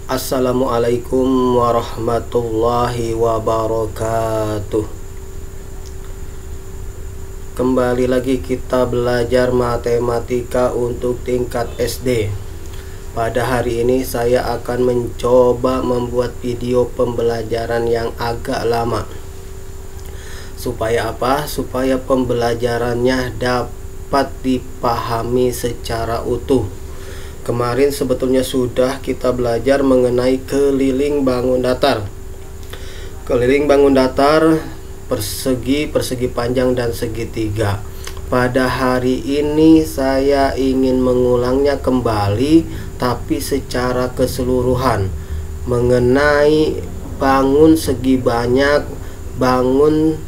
Assalamualaikum warahmatullahi wabarakatuh. Kembali lagi kita belajar matematika untuk tingkat SD. Pada hari ini saya akan mencoba membuat video pembelajaran yang agak lama. Supaya apa? Supaya pembelajarannya dapat dipahami secara utuh. Kemarin sebetulnya sudah kita belajar mengenai keliling bangun datar. Keliling bangun datar, persegi, persegi panjang, dan segitiga. Pada hari ini saya ingin mengulangnya kembali, tapi secara keseluruhan mengenai bangun segi banyak, bangun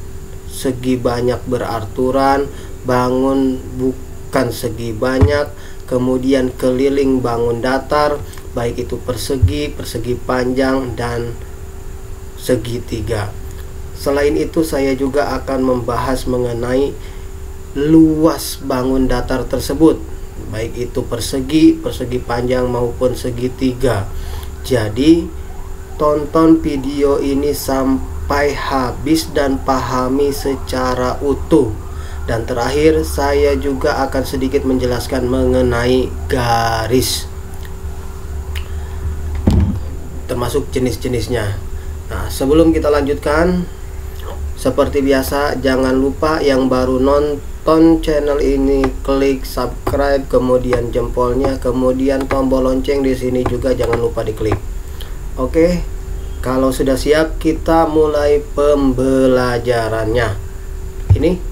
segi banyak beraturan, bangun bukan segi banyak, kemudian keliling bangun datar, baik itu persegi, persegi panjang, dan segitiga. Selain itu saya juga akan membahas mengenai luas bangun datar tersebut, baik itu persegi, persegi panjang maupun segitiga. Jadi tonton video ini sampai habis dan pahami secara utuh. Dan terakhir saya juga akan sedikit menjelaskan mengenai garis, termasuk jenis-jenisnya. Nah, sebelum kita lanjutkan, seperti biasa jangan lupa yang baru nonton channel ini klik subscribe, kemudian jempolnya, kemudian tombol lonceng di sini juga jangan lupa diklik. Oke, kalau sudah siap kita mulai pembelajarannya. Ini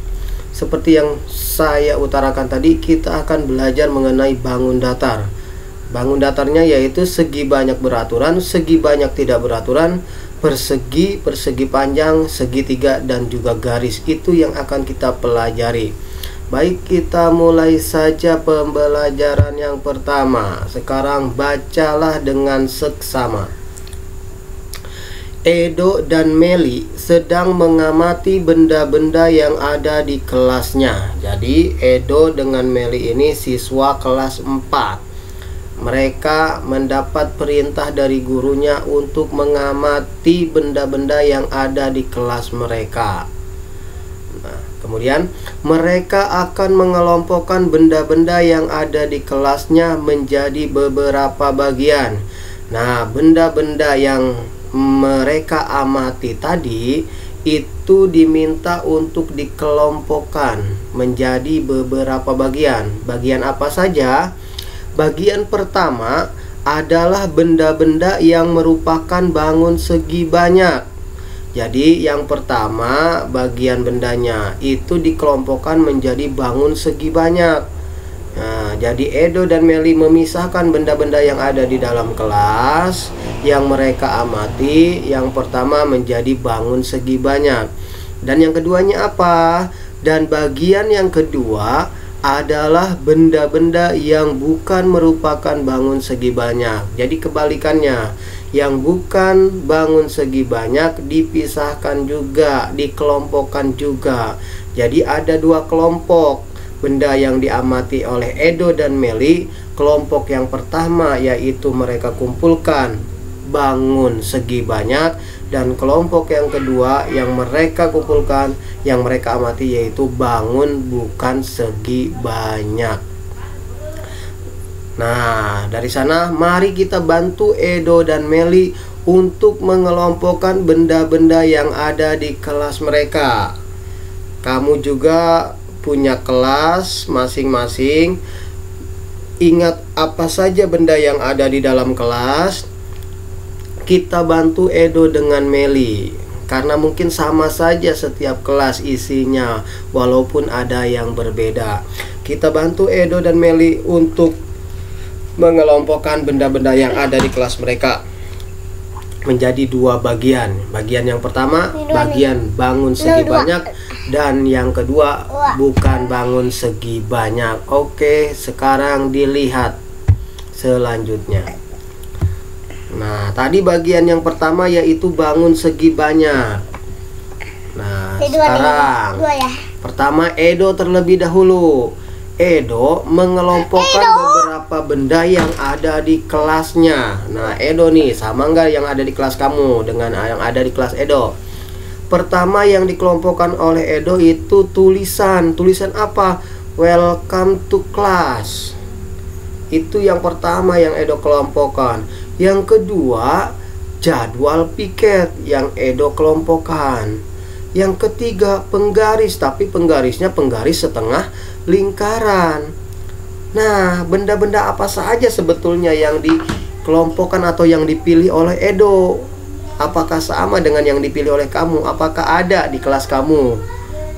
seperti yang saya utarakan tadi, kita akan belajar mengenai bangun datar. Bangun datarnya yaitu segi banyak beraturan, segi banyak tidak beraturan, persegi, persegi panjang, segitiga, dan juga garis. Itu yang akan kita pelajari. Baik, kita mulai saja pembelajaran yang pertama. Sekarang bacalah dengan seksama. Edo dan Meli sedang mengamati benda-benda yang ada di kelasnya. Jadi Edo dengan Meli ini siswa kelas 4. Mereka mendapat perintah dari gurunya untuk mengamati benda-benda yang ada di kelas mereka. Nah, kemudian mereka akan mengelompokkan benda-benda yang ada di kelasnya menjadi beberapa bagian. Nah, benda-benda yang mereka amati tadi itu diminta untuk dikelompokkan menjadi beberapa bagian. Bagian apa saja? Bagian pertama adalah benda-benda yang merupakan bangun segi banyak. Jadi yang pertama bagian bendanya itu dikelompokkan menjadi bangun segi banyak. Nah, jadi Edo dan Meli memisahkan benda-benda yang ada di dalam kelas yang mereka amati. Yang pertama menjadi bangun segi banyak. Dan yang keduanya apa? Dan bagian yang kedua adalah benda-benda yang bukan merupakan bangun segi banyak. Jadi kebalikannya, yang bukan bangun segi banyak dipisahkan juga, dikelompokkan juga. Jadi ada dua kelompok benda yang diamati oleh Edo dan Meli. Kelompok yang pertama yaitu mereka kumpulkan bangun segi banyak, dan kelompok yang kedua yang mereka kumpulkan, yang mereka amati yaitu bangun bukan segi banyak. Nah, dari sana mari kita bantu Edo dan Meli untuk mengelompokkan benda-benda yang ada di kelas mereka. Kamu juga punya kelas masing-masing. Ingat apa saja benda yang ada di dalam kelas. Kita bantu Edo dengan Meli, karena mungkin sama saja setiap kelas isinya, walaupun ada yang berbeda. Kita bantu Edo dan Meli untuk mengelompokkan benda-benda yang ada di kelas mereka menjadi dua bagian. Bagian yang pertama bagian bangun segi banyak, dan yang kedua bukan bangun segi banyak. Oke, sekarang dilihat selanjutnya. Nah, tadi bagian yang pertama yaitu bangun segi banyak. Nah, sekarang pertama Edo terlebih dahulu. Edo mengelompokkan beberapa benda yang ada di kelasnya. Nah, Edo nih, sama nggak yang ada di kelas kamu dengan yang ada di kelas Edo? Pertama yang dikelompokkan oleh Edo itu tulisan. Tulisan apa? Welcome to class. Itu yang pertama yang Edo kelompokkan. Yang kedua, jadwal piket yang Edo kelompokkan. Yang ketiga, penggaris, tapi penggarisnya penggaris setengah lingkaran. Nah, benda-benda apa saja sebetulnya yang dikelompokkan atau yang dipilih oleh Edo? Apakah sama dengan yang dipilih oleh kamu? Apakah ada di kelas kamu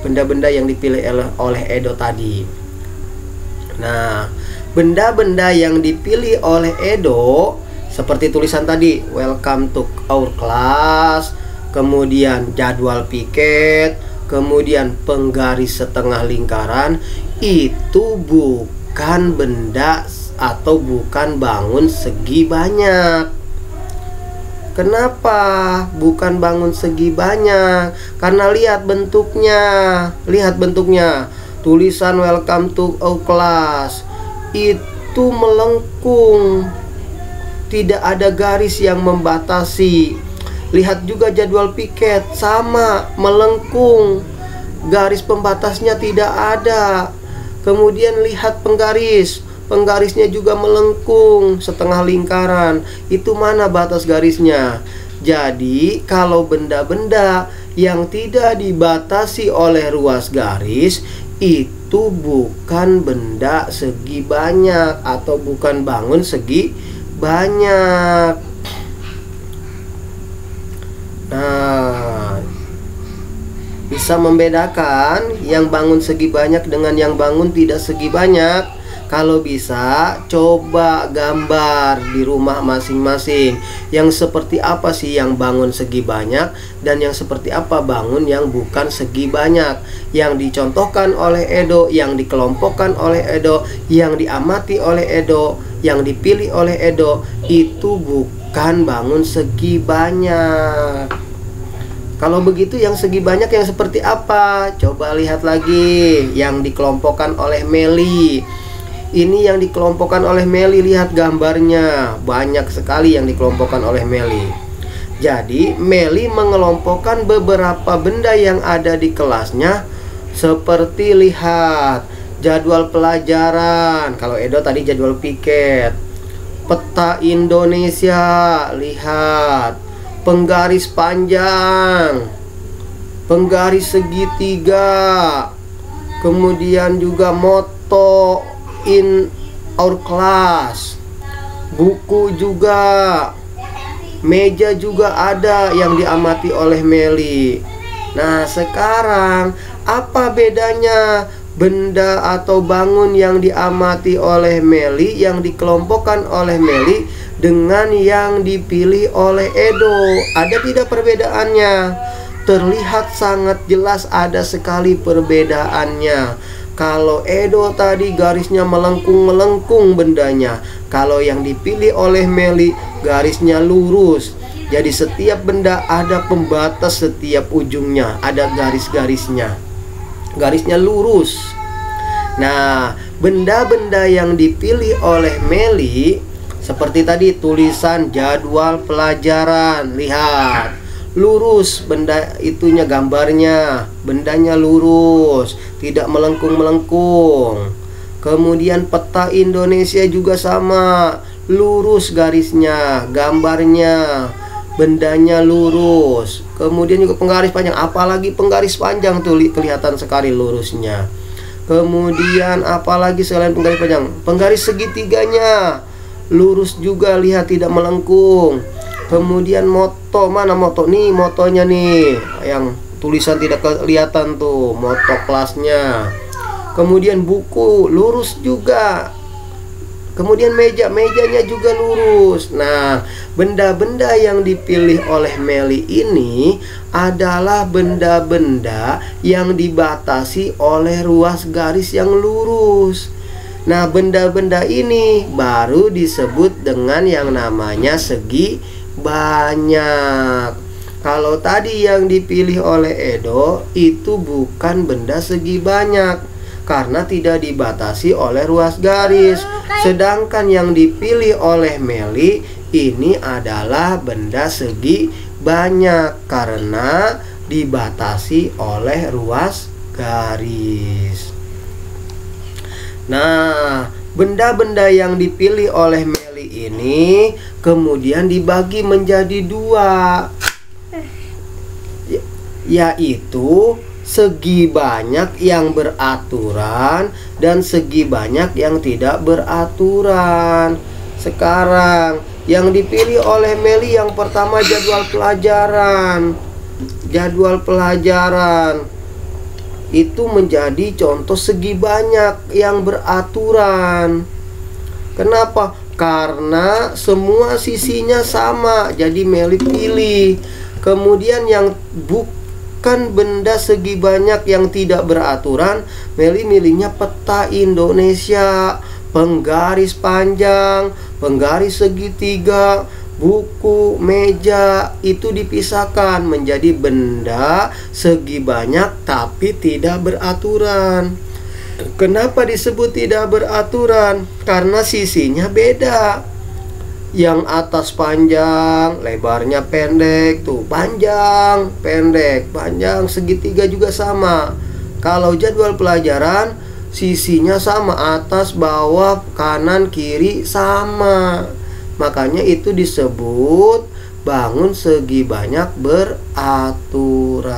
benda-benda yang dipilih oleh Edo tadi? Nah, benda-benda yang dipilih oleh Edo seperti tulisan tadi, welcome to our class, kemudian jadwal piket, kemudian penggaris setengah lingkaran, itu bukan benda atau bukan bangun segi banyak. Kenapa bukan bangun segi banyak? Karena lihat bentuknya. Lihat bentuknya. Tulisan welcome to our class itu melengkung, tidak ada garis yang membatasi. Lihat juga jadwal piket, sama, melengkung, garis pembatasnya tidak ada. Kemudian lihat penggaris, penggarisnya juga melengkung setengah lingkaran. Itu mana batas garisnya? Jadi kalau benda-benda yang tidak dibatasi oleh ruas garis, itu bukan benda segi banyak atau bukan bangun segi banyak. Nah, bisa membedakan yang bangun segi banyak dengan yang bangun tidak segi banyak. Kalau bisa, coba gambar di rumah masing-masing. Yang seperti apa sih yang bangun segi banyak dan yang seperti apa bangun yang bukan segi banyak. Yang dicontohkan oleh Edo, yang dikelompokkan oleh Edo, yang diamati oleh Edo, yang dipilih oleh Edo, itu bukan bangun segi banyak. Kalau begitu yang segi banyak yang seperti apa? Coba lihat lagi yang dikelompokkan oleh Meli. Ini yang dikelompokkan oleh Meli, lihat gambarnya. Banyak sekali yang dikelompokkan oleh Meli. Jadi Meli mengelompokkan beberapa benda yang ada di kelasnya. Seperti lihat jadwal pelajaran. Kalau Edo tadi jadwal piket. Peta Indonesia, lihat. Penggaris panjang, penggaris segitiga, kemudian juga moto in our class, buku juga, meja juga ada yang diamati oleh Meli. Nah, sekarang apa bedanya benda atau bangun yang diamati oleh Meli, yang dikelompokkan oleh Meli dengan yang dipilih oleh Edo? Ada tidak perbedaannya? Terlihat sangat jelas ada sekali perbedaannya. Kalau Edo tadi garisnya melengkung-melengkung bendanya. Kalau yang dipilih oleh Meli garisnya lurus. Jadi setiap benda ada pembatas setiap ujungnya, ada garis-garisnya. Garisnya lurus. Nah, benda-benda yang dipilih oleh Meli seperti tadi tulisan jadwal pelajaran, lihat, lurus benda itunya, gambarnya, bendanya lurus, tidak melengkung-melengkung. Kemudian peta Indonesia juga sama, lurus garisnya, gambarnya, bendanya lurus. Kemudian juga penggaris panjang, apalagi penggaris panjang tuh kelihatan sekali lurusnya. Kemudian apalagi selain penggaris panjang, penggaris segitiganya lurus juga, lihat, tidak melengkung. Kemudian moto, mana moto? Nih motonya nih, yang tulisan tidak kelihatan tuh, moto kelasnya. Kemudian buku lurus juga. Kemudian mejanya juga lurus. Nah, benda-benda yang dipilih oleh Meli ini adalah benda-benda yang dibatasi oleh ruas garis yang lurus. Nah, benda-benda ini baru disebut dengan yang namanya segi banyak. Kalau tadi yang dipilih oleh Edo itu bukan benda segi banyak. Karena tidak dibatasi oleh ruas garis. Sedangkan yang dipilih oleh Meli ini adalah benda segi banyak karena dibatasi oleh ruas garis. Nah, benda-benda yang dipilih oleh Meli ini kemudian dibagi menjadi dua, yaitu segi banyak yang beraturan dan segi banyak yang tidak beraturan. Sekarang yang dipilih oleh Meli yang pertama jadwal pelajaran. Jadwal pelajaran itu menjadi contoh segi banyak yang beraturan. Kenapa? Karena semua sisinya sama, jadi Meli pilih. Kemudian yang bukan benda segi banyak yang tidak beraturan, Meli milihnya peta Indonesia, penggaris panjang, penggaris segitiga, buku, meja, itu dipisahkan menjadi benda segi banyak tapi tidak beraturan. Kenapa disebut tidak beraturan? Karena sisinya beda. Yang atas panjang, lebarnya pendek, tuh panjang, pendek, panjang, segitiga juga sama. Kalau jadwal pelajaran sisinya sama, atas, bawah, kanan, kiri sama. Makanya itu disebut bangun segi banyak beraturan.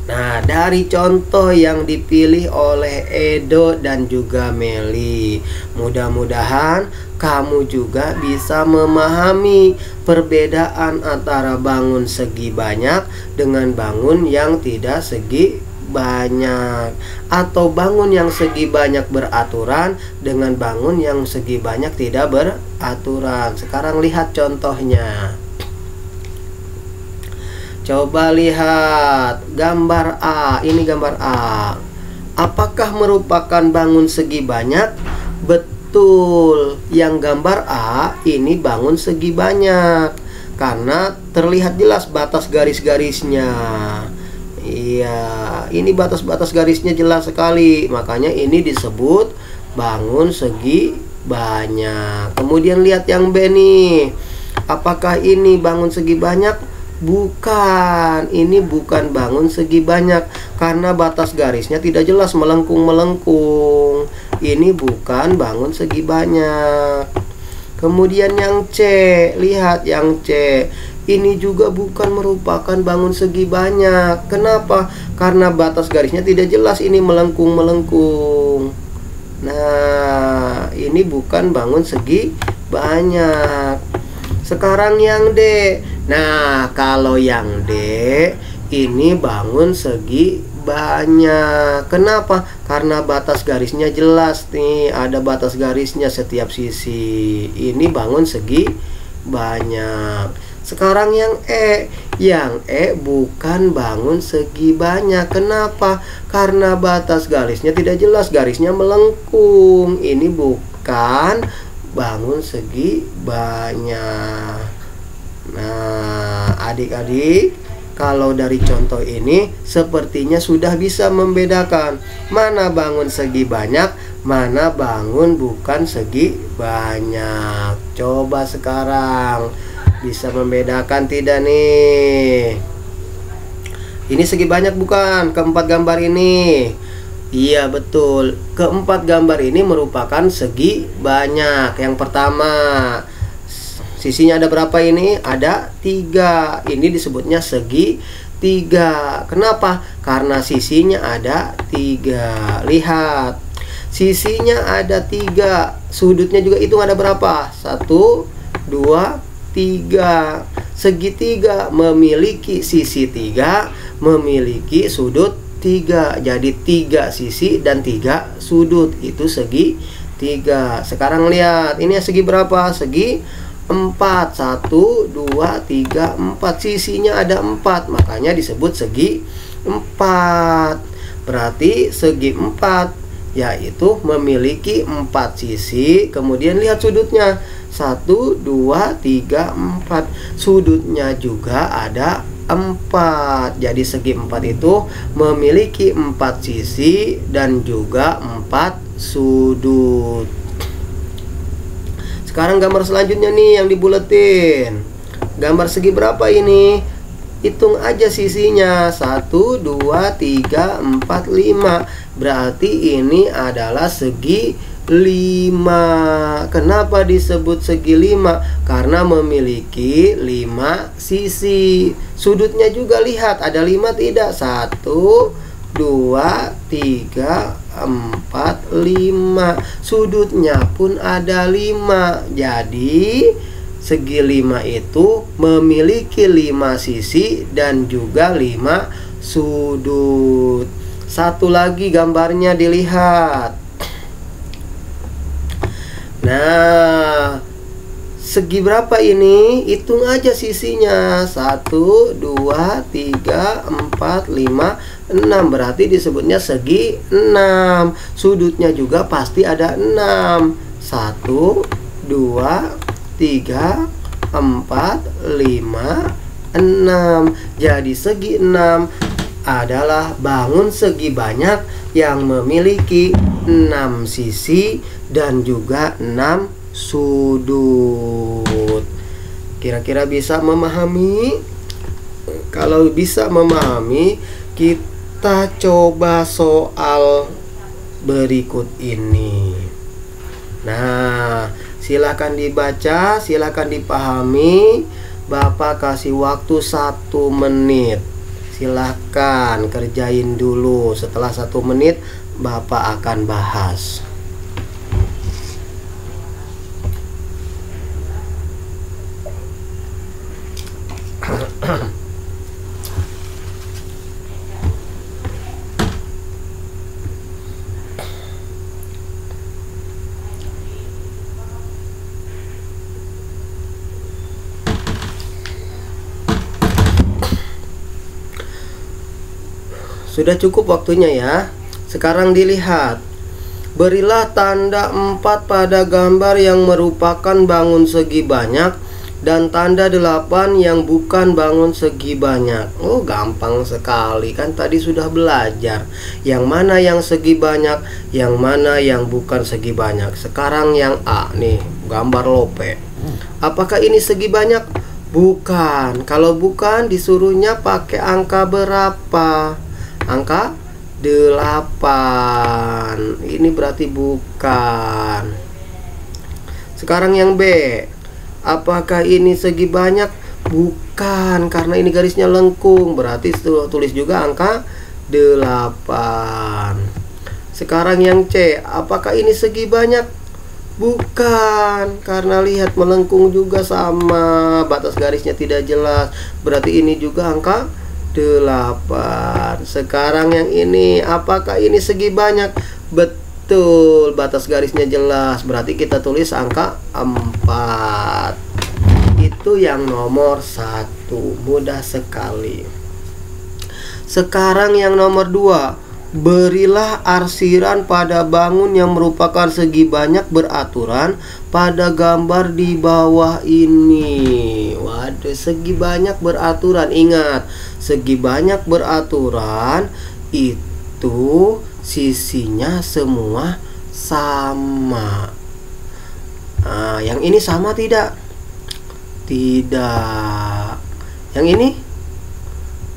Nah, dari contoh yang dipilih oleh Edo dan juga Meli, mudah-mudahan kamu juga bisa memahami perbedaan antara bangun segi banyak dengan bangun yang tidak segi banyak, atau bangun yang segi banyak beraturan dengan bangun yang segi banyak tidak beraturan. Sekarang lihat contohnya. Coba lihat gambar A. Ini gambar A. Apakah merupakan bangun segi banyak? Betul. Yang gambar A ini bangun segi banyak karena terlihat jelas batas garis-garisnya. Iya, ini batas-batas garisnya jelas sekali. Makanya ini disebut bangun segi banyak. Kemudian lihat yang B nih. Apakah ini bangun segi banyak? Bukan, ini bukan bangun segi banyak karena batas garisnya tidak jelas, melengkung-melengkung. Ini bukan bangun segi banyak. Kemudian yang C, lihat yang C. Ini juga bukan merupakan bangun segi banyak. Kenapa? Karena batas garisnya tidak jelas, ini melengkung-melengkung. Nah, ini bukan bangun segi banyak. Sekarang yang D. Nah, kalau yang D ini bangun segi banyak. Kenapa? Karena batas garisnya jelas nih, ada batas garisnya setiap sisi. Ini bangun segi banyak. Sekarang yang E. Yang E bukan bangun segi banyak. Kenapa? Karena batas garisnya tidak jelas, garisnya melengkung. Ini bukan bangun segi banyak. Nah, adik-adik, kalau dari contoh ini sepertinya sudah bisa membedakan mana bangun segi banyak, mana bangun bukan segi banyak. Coba sekarang bisa membedakan tidak nih? Ini segi banyak bukan? Keempat gambar ini. Iya betul, keempat gambar ini merupakan segi banyak. Yang pertama, sisinya ada berapa ini? Ada 3. Ini disebutnya segi 3. Kenapa? Karena sisinya ada 3. Lihat, sisinya ada 3. Sudutnya juga hitung ada berapa? 1, 2, 3. Segitiga memiliki sisi 3, memiliki sudut 3. Jadi 3 sisi dan 3 sudut. Itu segi 3. Sekarang lihat, ini segi berapa? Segi 4. 1, 2, 3, 4. Sisinya ada 4, makanya disebut segi 4. Berarti segi 4 yaitu memiliki 4 sisi. Kemudian lihat sudutnya, 1, 2, 3, 4. Sudutnya juga ada 4. Jadi segi 4 itu memiliki 4 sisi dan juga 4 sudut. Sekarang gambar selanjutnya nih yang dibuletin. Gambar segi berapa ini? Hitung aja sisinya. 1, 2, 3, 4, 5. Berarti ini adalah segi 5. Kenapa disebut segi 5? Karena memiliki 5 sisi. Sudutnya juga lihat, ada 5 tidak? 1, 2, 3, 4, 5. Sudutnya pun ada 5. Jadi segi 5 itu memiliki 5 sisi dan juga 5 sudut. Satu lagi gambarnya dilihat. Nah, segi berapa ini? Hitung aja sisinya. 1, 2, 3, 4, 5, 6. Berarti disebutnya segi 6. Sudutnya juga pasti ada 6. 1, 2, 3, 4, 5, 6. Jadi segi 6 adalah bangun segi banyak yang memiliki 6 sisi dan juga 6 sudut. Kira-kira bisa memahami? Kalau bisa memahami, kita coba soal berikut ini. Nah, silakan dibaca, silakan dipahami. Bapak kasih waktu 1 menit. Silakan kerjain dulu. Setelah 1 menit Bapak akan bahas. Sudah cukup waktunya ya. Sekarang dilihat. Berilah tanda 4 pada gambar yang merupakan bangun segi banyak dan tanda 8 yang bukan bangun segi banyak. Oh, gampang sekali kan, tadi sudah belajar yang mana yang segi banyak, yang mana yang bukan segi banyak. Sekarang yang A nih, gambar lope. Apakah ini segi banyak? Bukan. Kalau bukan, disuruhnya pakai angka berapa? Angka 8. Ini berarti bukan. Sekarang yang B. Apakah ini segi banyak? Bukan, karena ini garisnya lengkung. Berarti tulis juga angka 8. Sekarang yang C. Apakah ini segi banyak? Bukan, karena lihat melengkung juga sama. Batas garisnya tidak jelas. Berarti ini juga angka 8. Sekarang yang ini, apakah ini segi banyak? Betul, batas garisnya jelas. Berarti kita tulis angka 4. Itu yang nomor 1. Mudah sekali. Sekarang yang nomor 2. Berilah arsiran pada bangun yang merupakan segi banyak beraturan pada gambar di bawah ini. Waduh, segi banyak beraturan. Ingat, segi banyak beraturan itu sisinya semua sama. Nah, yang ini sama tidak? Tidak. Yang ini?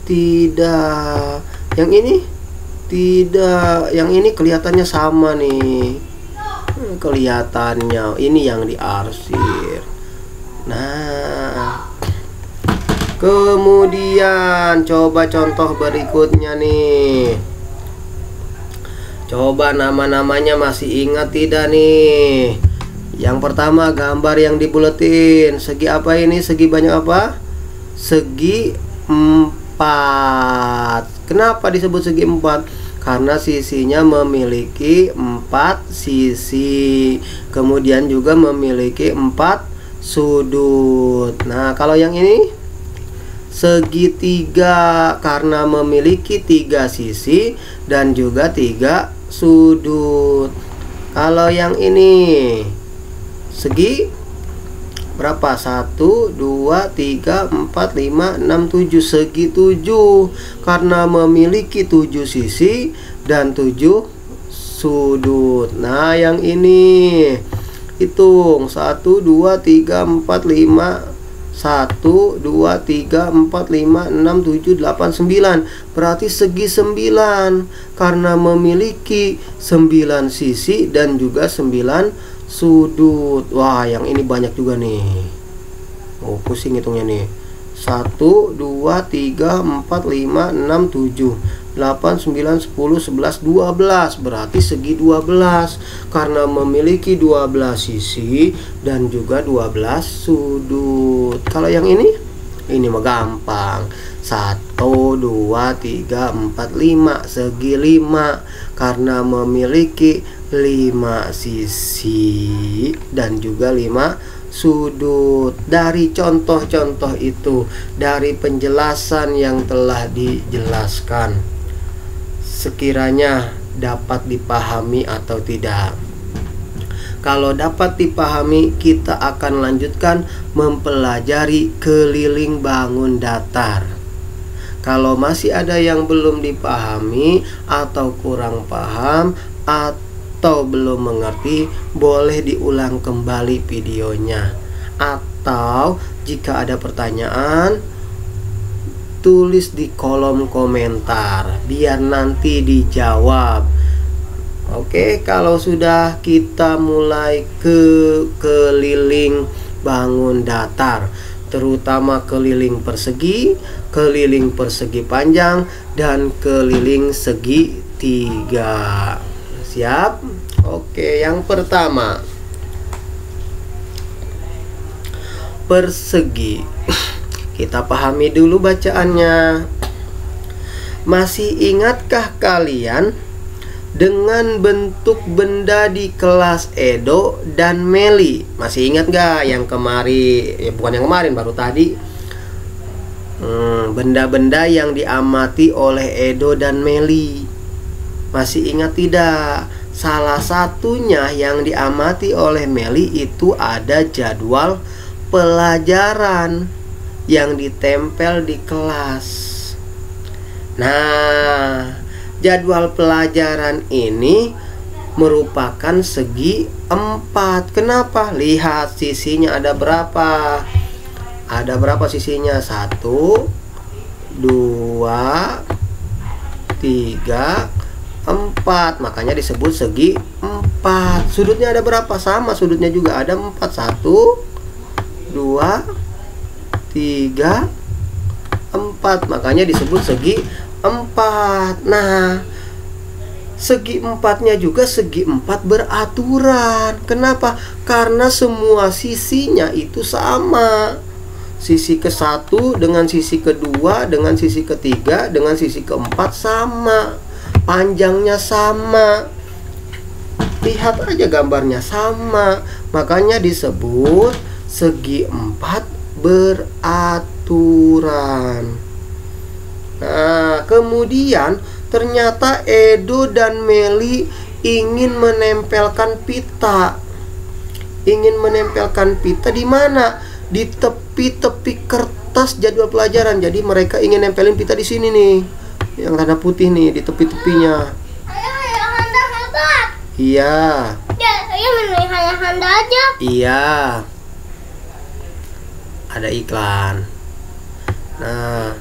Tidak. Yang ini? Tidak. Yang ini kelihatannya sama nih. Kelihatannya ini yang diarsir. Nah, kemudian coba contoh berikutnya nih. Coba nama-namanya masih ingat tidak nih? Yang pertama gambar yang dibuletin. Segi apa ini? Segi banyak apa? Segi 4. Kenapa disebut segi 4? Karena sisinya memiliki 4 sisi. Kemudian juga memiliki 4 sudut. Nah, kalau yang ini segitiga karena memiliki 3 sisi dan juga 3 sudut. Kalau yang ini segi berapa? 1, 2, 3, 4, 5, 6, 7. Segi 7 karena memiliki 7 sisi dan 7 sudut. Nah, yang ini hitung 1, 2, 3, 4, 5. 1, 2, 3, 4, 5, 6, 7, 8, 9. Berarti segi 9 karena memiliki 9 sisi dan juga 9 sudut. Wah, yang ini banyak juga nih. Oh, pusing hitungnya nih. 1, 2, 3, 4, 5, 6, 7, 8, 9, 10, 11, 12. Berarti segi 12 karena memiliki 12 sisi dan juga 12 sudut. Kalau yang ini mah gampang. 1, 2, 3, 4, 5. Segi 5 karena memiliki 5 sisi dan juga 5 sudut. Dari contoh-contoh itu, dari penjelasan yang telah dijelaskan, sekiranya dapat dipahami atau tidak. Kalau dapat dipahami, kita akan lanjutkan mempelajari keliling bangun datar. Kalau masih ada yang belum dipahami atau kurang paham atau belum mengerti, boleh diulang kembali videonya. Atau jika ada pertanyaan, tulis di kolom komentar biar nanti dijawab. Oke, kalau sudah kita mulai ke keliling bangun datar, terutama keliling persegi panjang, dan keliling segitiga. Siap? Oke, yang pertama, persegi. Kita pahami dulu bacaannya. Masih ingatkah kalian dengan bentuk benda di kelas Edo dan Meli? Masih ingat gak yang kemarin? Ya, bukan yang kemarin, baru tadi. Benda-benda yang diamati oleh Edo dan Meli. Masih ingat tidak? Salah satunya yang diamati oleh Meli itu ada jadwal pelajaran yang ditempel di kelas. Nah, jadwal pelajaran ini merupakan segi 4. Kenapa? Lihat sisinya ada berapa. Ada berapa sisinya? 1, 2, 3, 4. Makanya disebut segi 4. Sudutnya ada berapa? Sama, sudutnya juga ada 4. 1, 2, 3, 4. Makanya disebut segi 4. Nah, segi 4-nya juga segi 4 beraturan. Kenapa? Karena semua sisinya itu sama. Sisi ke-1 dengan sisi kedua, dengan sisi ketiga, dengan sisi keempat sama. Panjangnya sama. Lihat aja gambarnya sama. Makanya disebut segi 4 beraturan. Nah, kemudian ternyata Edo dan Meli ingin menempelkan pita. Ingin menempelkan pita di mana? Di tepi-tepi kertas jadwal pelajaran. Jadi mereka ingin nempelin pita di sini nih, yang tanda putih nih, di tepi-tepinya. Iya. Handa aja. Iya. Ada iklan. Nah,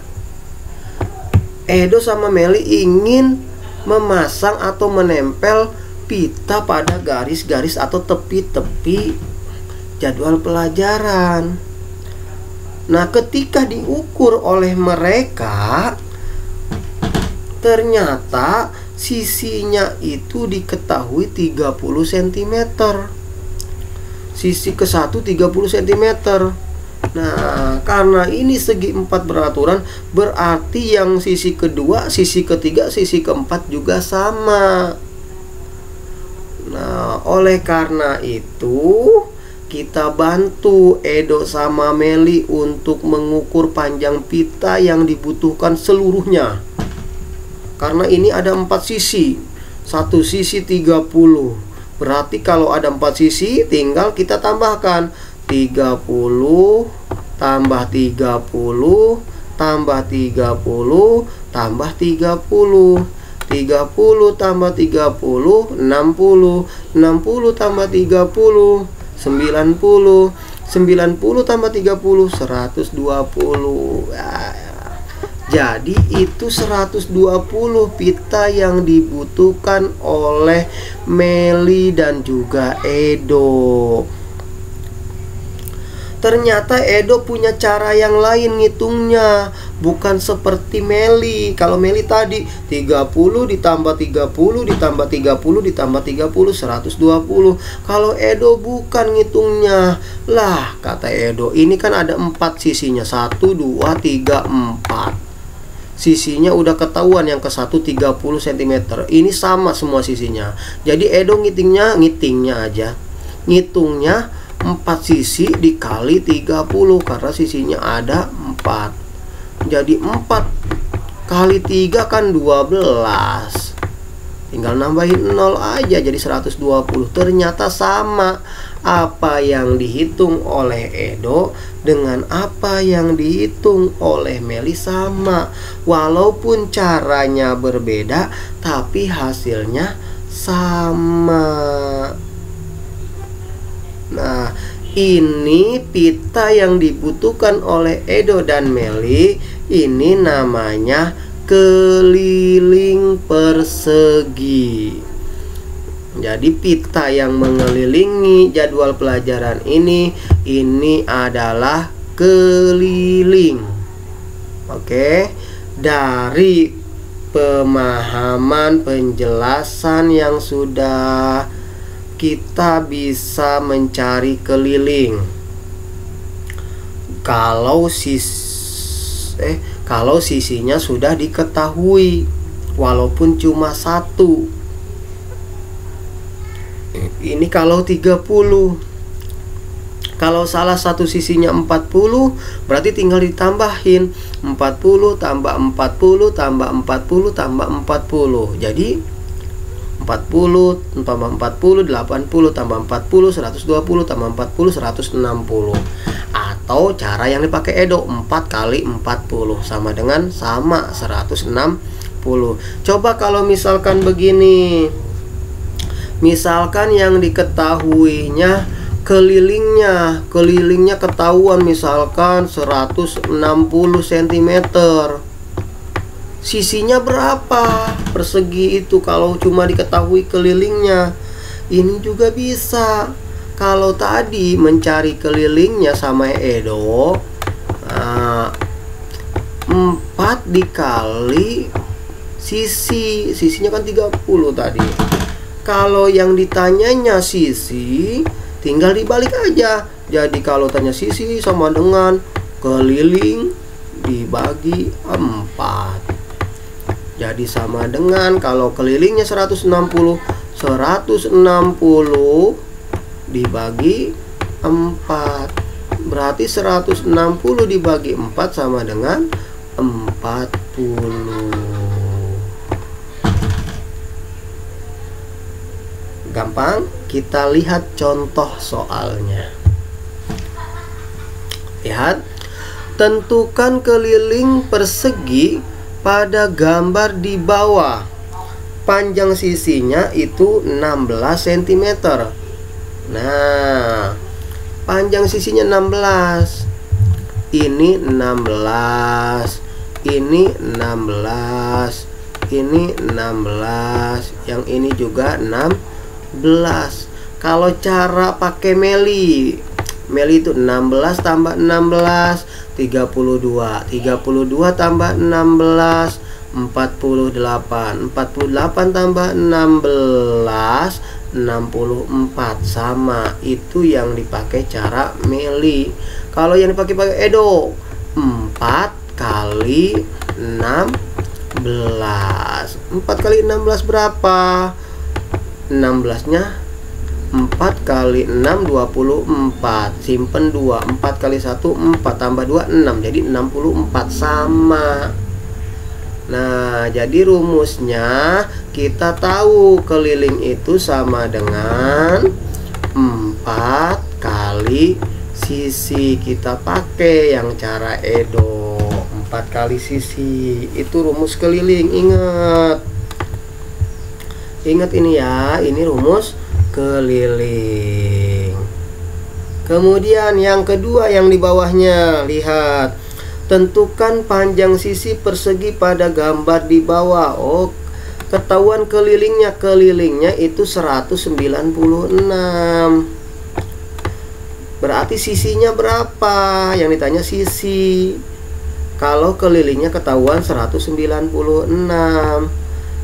Edo sama Meli ingin memasang atau menempel pita pada garis-garis atau tepi-tepi jadwal pelajaran. Nah, ketika diukur oleh mereka, ternyata sisinya itu diketahui 30 cm. Sisi ke-1 30 cm. Nah, karena ini segi 4 beraturan, berarti yang sisi kedua, sisi ketiga, sisi keempat juga sama. Nah, oleh karena itu kita bantu Edo sama Meli untuk mengukur panjang pita yang dibutuhkan seluruhnya. Karena ini ada 4 sisi. Satu sisi 30. Berarti kalau ada 4 sisi, tinggal kita tambahkan 30 tambah 30 tambah 30 tambah 30. 30 tambah 30 60. 60 tambah 30 90. 90 tambah 30 120. Jadi itu 120 pita yang dibutuhkan oleh Meli dan juga Edo. Ternyata Edo punya cara yang lain ngitungnya, bukan seperti Meli. Kalau Meli tadi 30 ditambah 30 ditambah 30 ditambah 30 120. Kalau Edo bukan ngitungnya. Lah, kata Edo, ini kan ada 4 sisinya, 1 2 3 4. Sisinya udah ketahuan, yang ke 1 30 cm. Ini sama semua sisinya. Jadi Edo ngitungnya ngitungnya 4 sisi dikali 30 karena sisinya ada 4. Jadi 4 kali 3 kan 12. Tinggal nambahin 0 aja jadi 120. Ternyata sama apa yang dihitung oleh Edo dengan apa yang dihitung oleh Meli sama. Walaupun caranya berbeda tapi hasilnya sama. Nah, ini pita yang dibutuhkan oleh Edo dan Meli. Ini namanya keliling persegi. Jadi pita yang mengelilingi jadwal pelajaran ini adalah keliling. Oke, dari pemahaman penjelasan yang sudah, kita bisa mencari keliling. Kalau sisinya sudah diketahui, walaupun cuma 1. Ini kalau 30. Kalau salah satu sisinya 40, berarti tinggal ditambahin 40 tambah 40 tambah 40 tambah 40. Jadi 40 tambah 40 80 tambah 40 120 tambah 40 160. Atau cara yang dipakai Edo, 4 kali 40 sama 160. Coba kalau misalkan begini, misalkan yang diketahuinya kelilingnya ketahuan misalkan 160 cm. Sisinya berapa persegi itu kalau cuma diketahui kelilingnya? Ini juga bisa. Kalau tadi mencari kelilingnya sama Edo, 4 dikali sisinya kan 30 tadi. Kalau yang ditanyanya sisi, tinggal dibalik aja. Jadi kalau tanya sisi sama dengan keliling dibagi 4. Jadi sama dengan, kalau kelilingnya 160 dibagi 4. Berarti 160 dibagi 4 sama dengan 40. Gampang, kita lihat contoh soalnya. Lihat, tentukan keliling persegi pada gambar di bawah. Panjang sisinya itu 16 cm. Nah, panjang sisinya 16. Ini 16. Ini 16. Ini 16. Yang ini juga 16. Kalau cara pakai Meli itu 16 tambah 16 32. 32 tambah 16 48. 48 tambah 16 64. Sama, itu yang dipakai cara Meli. Kalau yang dipakai Edo, 4 kali 16. 4 kali 16 berapa? 16-nya 4 kali 6 24. Simpen 2. 4 kali 1 4 tambah 2 6. Jadi 64. Sama. Nah, jadi rumusnya kita tahu keliling itu sama dengan 4 kali sisi. Kita pakai yang cara Edo, 4 kali sisi. Itu rumus keliling. Ingat ini ya, ini rumus keliling. Kemudian yang kedua yang di bawahnya, lihat, tentukan panjang sisi persegi pada gambar di bawah. Oh, ketahuan kelilingnya. Kelilingnya itu 196. Berarti sisinya berapa? Yang ditanya sisi. Kalau kelilingnya ketahuan 196.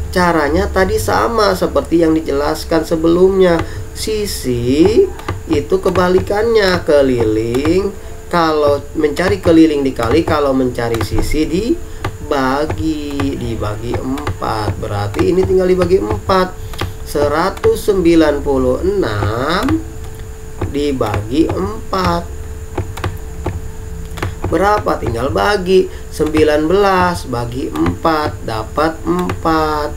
Caranya tadi sama seperti yang dijelaskan sebelumnya. Sisi itu kebalikannya keliling. Kalau mencari keliling dikali, kalau mencari sisi dibagi 4. Berarti ini tinggal dibagi 4. 196 dibagi 4 berapa? Tinggal bagi. 19 bagi 4 dapat 4.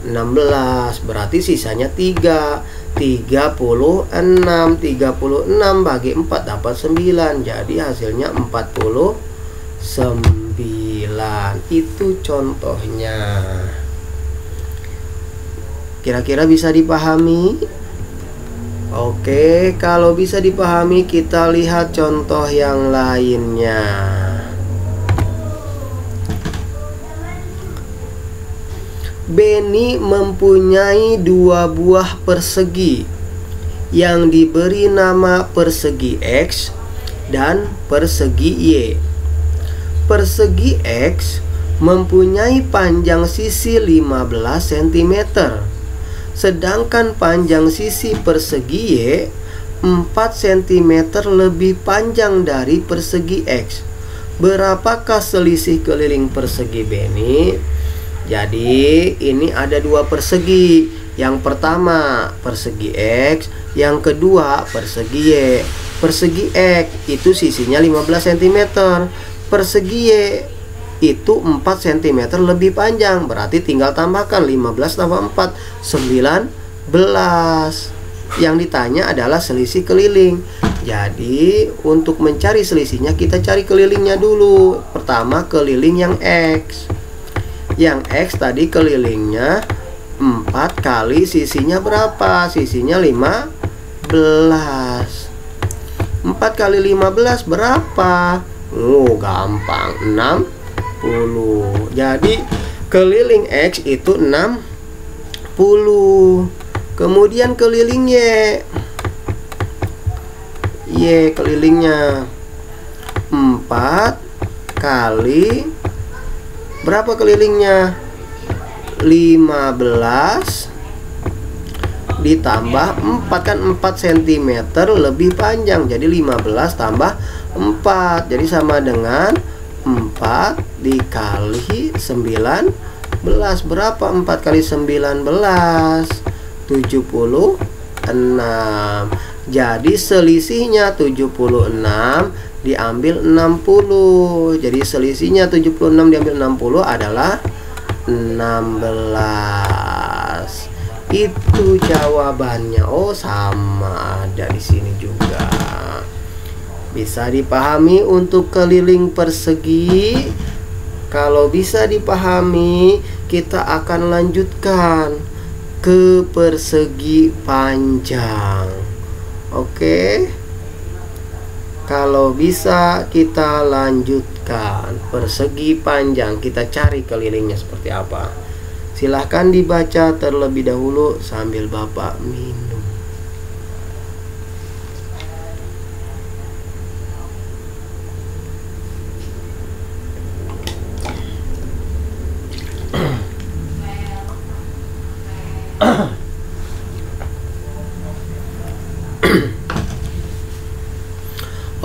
16, berarti sisanya 3. 36 bagi 4 dapat 9. Jadi hasilnya 49. Itu contohnya. Kira-kira bisa dipahami? Oke, kalau bisa dipahami, kita lihat contoh yang lainnya. Benny mempunyai 2 buah persegi yang diberi nama persegi X dan persegi Y. Persegi X mempunyai panjang sisi 15 cm, sedangkan panjang sisi persegi Y 4 cm lebih panjang dari persegi X. Berapakah selisih keliling persegi Benny? Jadi ini ada 2 persegi. Yang pertama persegi X, yang kedua persegi Y. Persegi X itu sisinya 15 cm, persegi Y itu 4 cm lebih panjang. Berarti tinggal tambahkan 15 tambah 4, 19. Yang ditanya adalah selisih keliling. Jadi untuk mencari selisihnya, kita cari kelilingnya dulu. Pertama keliling yang X. Yang X tadi kelilingnya 4 kali sisinya berapa? Sisinya 15. 4 kali 15 berapa? Gampang, 60. Jadi keliling X itu 60. Kemudian keliling Y. Y kelilingnya 4 kali berapa kelilingnya? 15 ditambah 4, kan 4 cm lebih panjang. Jadi 15 tambah 4, jadi sama dengan 4 dikali 19. Berapa 4 kali 19? 76. Jadi selisihnya 76 diambil 60. Jadi selisihnya 76 diambil 60 adalah 16. Itu jawabannya. Oh, sama ada di sini juga. Bisa dipahami untuk keliling persegi. Kalau bisa dipahami, kita akan lanjutkan ke persegi panjang. Oke. Kalau bisa kita lanjutkan persegi panjang, kita cari kelilingnya seperti apa. Silahkan dibaca terlebih dahulu sambil Bapak minum.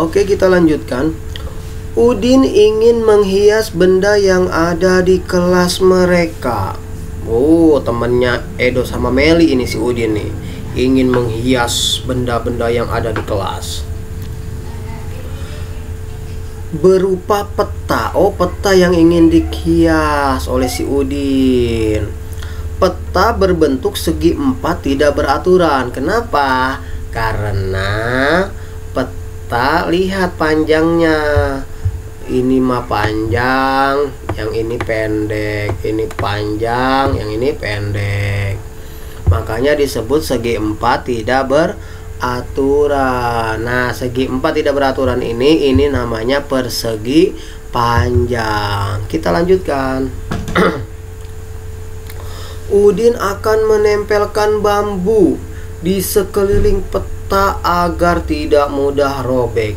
Oke, kita lanjutkan. Udin ingin menghias benda yang ada di kelas mereka. Oh, temannya Edo sama Meli ini si Udin nih. Ingin menghias benda-benda yang ada di kelas. Berupa peta. Oh, peta yang ingin dihias oleh si Udin. Peta berbentuk segi 4 tidak beraturan. Kenapa? Karena peta kita lihat panjangnya. Ini mah panjang, yang ini pendek. Ini panjang, yang ini pendek. Makanya disebut segi 4 tidak beraturan. Nah, segi 4 tidak beraturan ini namanya persegi panjang. Kita lanjutkan. Udin akan menempelkan bambu di sekeliling peta agar tidak mudah robek.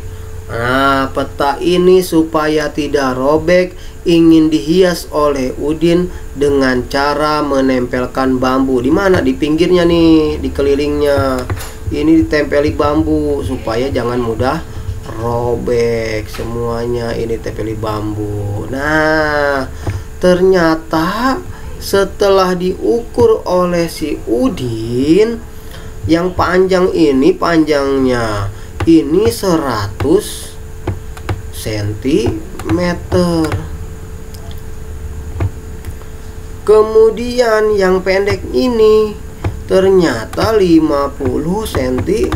Nah, peta ini supaya tidak robek ingin dihias oleh Udin dengan cara menempelkan bambu. Di mana? Di pinggirnya nih, di kelilingnya. Ini ditempeli bambu supaya jangan mudah robek. Semuanya ini tempeli bambu. Nah, ternyata setelah diukur oleh si Udin, yang panjang ini panjangnya ini 100 cm. Kemudian yang pendek ini ternyata 50 cm.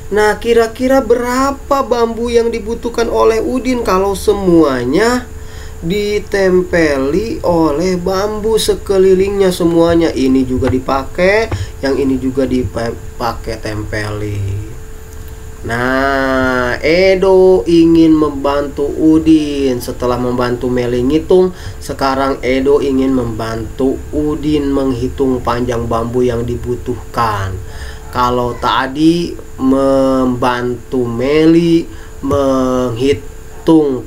Nah, kira-kira berapa bambu yang dibutuhkan oleh Udin kalau semuanya ditempeli oleh bambu sekelilingnya semuanya? Ini juga dipakai, yang ini juga dipakai tempeli. Nah, Edo ingin membantu Udin. Setelah membantu Meli ngitung, sekarang Edo ingin membantu Udin menghitung panjang bambu yang dibutuhkan. Kalau tadi membantu Meli menghitung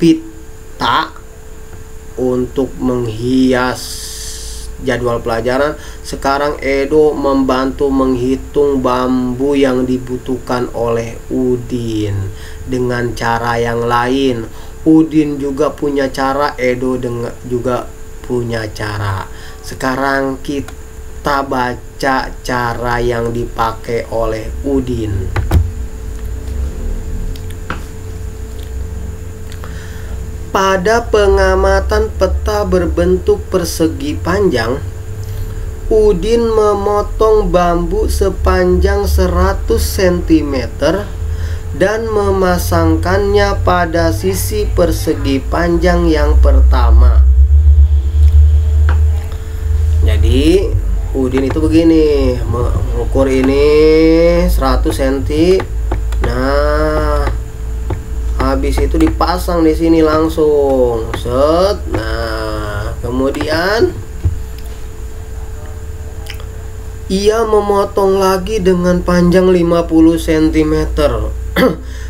pita untuk menghias jadwal pelajaran, sekarang Edo membantu menghitung bambu yang dibutuhkan oleh Udin dengan cara yang lain. Udin juga punya cara, Edo juga punya cara. Sekarang kita baca cara yang dipakai oleh Udin. Pada pengamatan peta berbentuk persegi panjang, Udin memotong bambu sepanjang 100 cm dan memasangkannya pada sisi persegi panjang yang pertama. Jadi Udin itu begini, mengukur ini 100 cm. Nah, habis itu dipasang di sini langsung. Set. Nah, kemudian ia memotong lagi dengan panjang 50 cm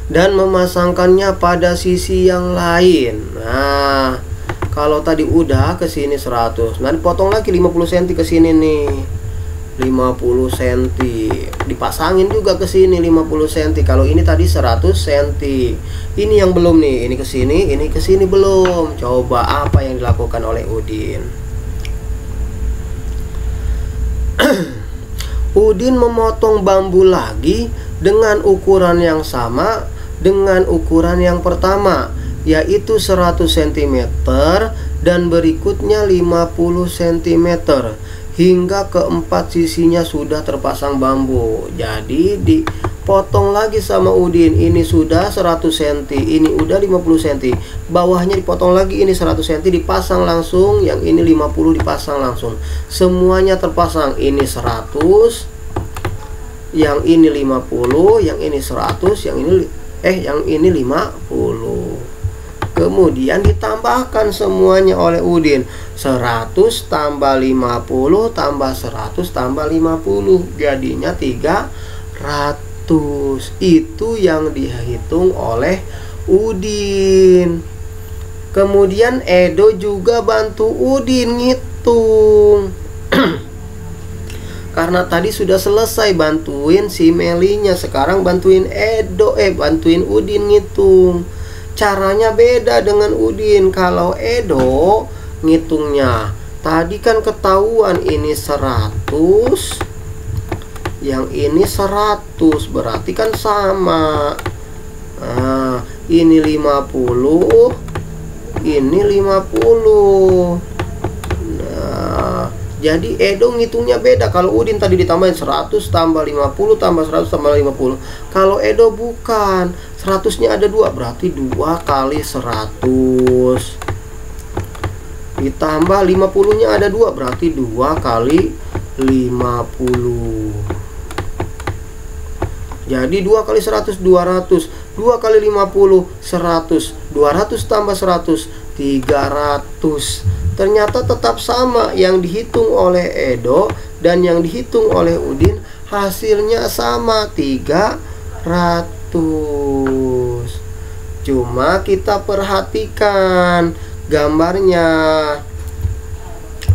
dan memasangkannya pada sisi yang lain. Nah, kalau tadi udah ke sini 100, nah dipotong lagi 50 cm ke sini nih. 50 cm dipasangin juga ke sini 50 cm. Kalau ini tadi 100 cm. Ini yang belum nih, ini ke sini, ini ke sini belum. Coba apa yang dilakukan oleh Udin? Udin memotong bambu lagi dengan ukuran yang sama dengan ukuran yang pertama, yaitu 100 cm dan berikutnya 50 cm. Hingga keempat sisinya sudah terpasang bambu. Jadi dipotong lagi sama Udin. Ini sudah 100 cm, ini udah 50 cm. Bawahnya dipotong lagi, ini 100 cm dipasang langsung, yang ini 50 dipasang langsung. Semuanya terpasang. Ini 100, yang ini 50, yang ini 100, yang ini 50. Kemudian ditambahkan semuanya oleh Udin. 100 tambah 50 tambah 100 tambah 50, jadinya 300. Itu yang dihitung oleh Udin. Kemudian Edo juga bantu Udin ngitung. Karena tadi sudah selesai bantuin si Melinya, sekarang bantuin bantuin Udin ngitung. Caranya beda dengan Udin. Kalau Edo ngitungnya, tadi kan ketahuan ini 100, yang ini 100, berarti kan sama. Nah, ini 50, ini 50. Nah, Jadi Edo ngitungnya beda. Kalau Udin tadi ditambahin 100 tambah 50 tambah 100 tambah 50. Kalau Edo bukan, 100-nya ada 2, berarti 2 kali 100. Ditambah 50-nya ada 2, berarti 2 kali 50. Jadi 2 kali 100 200. 2 kali 50 100. 200 tambah 100 300. Ternyata tetap sama, yang dihitung oleh Edo dan yang dihitung oleh Udin hasilnya sama, 300. Cuma kita perhatikan gambarnya.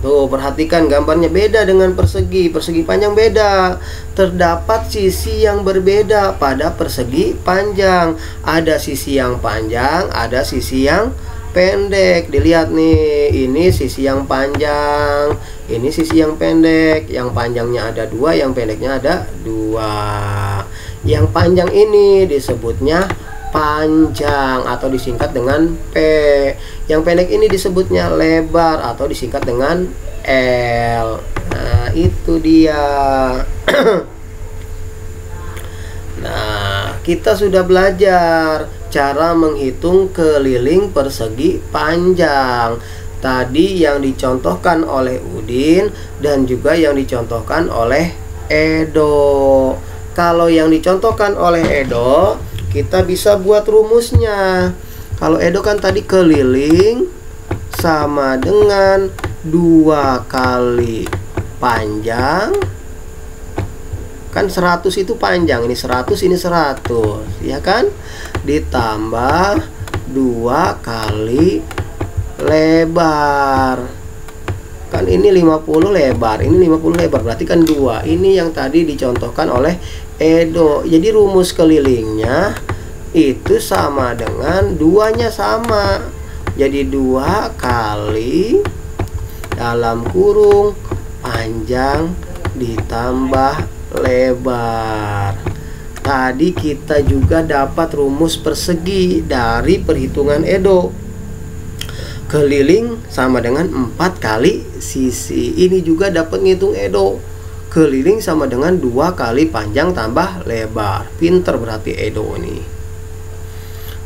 Tuh, perhatikan gambarnya beda dengan persegi. Persegi panjang beda. Terdapat sisi yang berbeda pada persegi panjang. Ada sisi yang panjang, ada sisi yang pendek. Dilihat nih, ini sisi yang panjang, ini sisi yang pendek. Yang panjangnya ada 2, yang pendeknya ada 2. Yang panjang ini disebutnya panjang atau disingkat dengan P. Yang pendek ini disebutnya lebar atau disingkat dengan L. Nah, itu dia. Nah, kita sudah belajar cara menghitung keliling persegi panjang. Tadi yang dicontohkan oleh Udin dan juga yang dicontohkan oleh Edo. Kalau yang dicontohkan oleh Edo, kita bisa buat rumusnya. Kalau Edo kan tadi keliling sama dengan 2 kali panjang. Kan 100 itu panjang, ini 100, ini 100, ya kan? Ditambah 2 kali lebar. Kan ini 50 lebar, ini 50 lebar, berarti kan 2. Ini yang tadi dicontohkan oleh Edo. Jadi rumus kelilingnya itu sama dengan 2-nya sama. Jadi 2 kali dalam kurung panjang ditambah lebar. Tadi kita juga dapat rumus persegi dari perhitungan Edo. Keliling sama dengan 4 kali sisi. Ini juga dapat ngitung Edo. Keliling sama dengan 2 kali panjang tambah lebar. Pinter berarti Edo nih.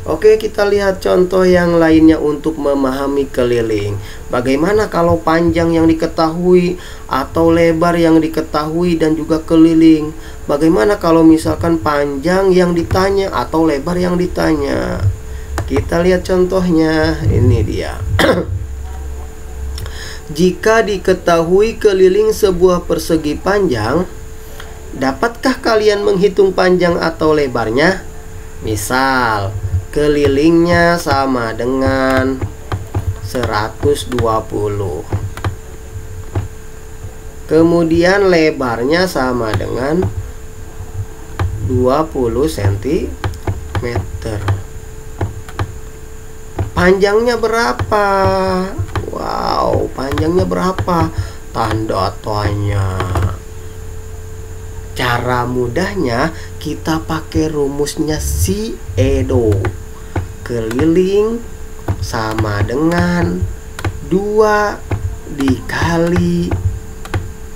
Oke, kita lihat contoh yang lainnya untuk memahami keliling. Bagaimana kalau panjang yang diketahui atau lebar yang diketahui dan juga keliling? Bagaimana kalau misalkan panjang yang ditanya atau lebar yang ditanya? Kita lihat contohnya. Ini dia. Jika diketahui keliling sebuah persegi panjang, dapatkah kalian menghitung panjang atau lebarnya? Misal, kelilingnya sama dengan 120. Kemudian lebarnya sama dengan 20 cm. Panjangnya berapa? Wow, panjangnya berapa? Tanda tanya. Cara mudahnya kita pakai rumusnya si Edo. Keliling sama dengan 2 dikali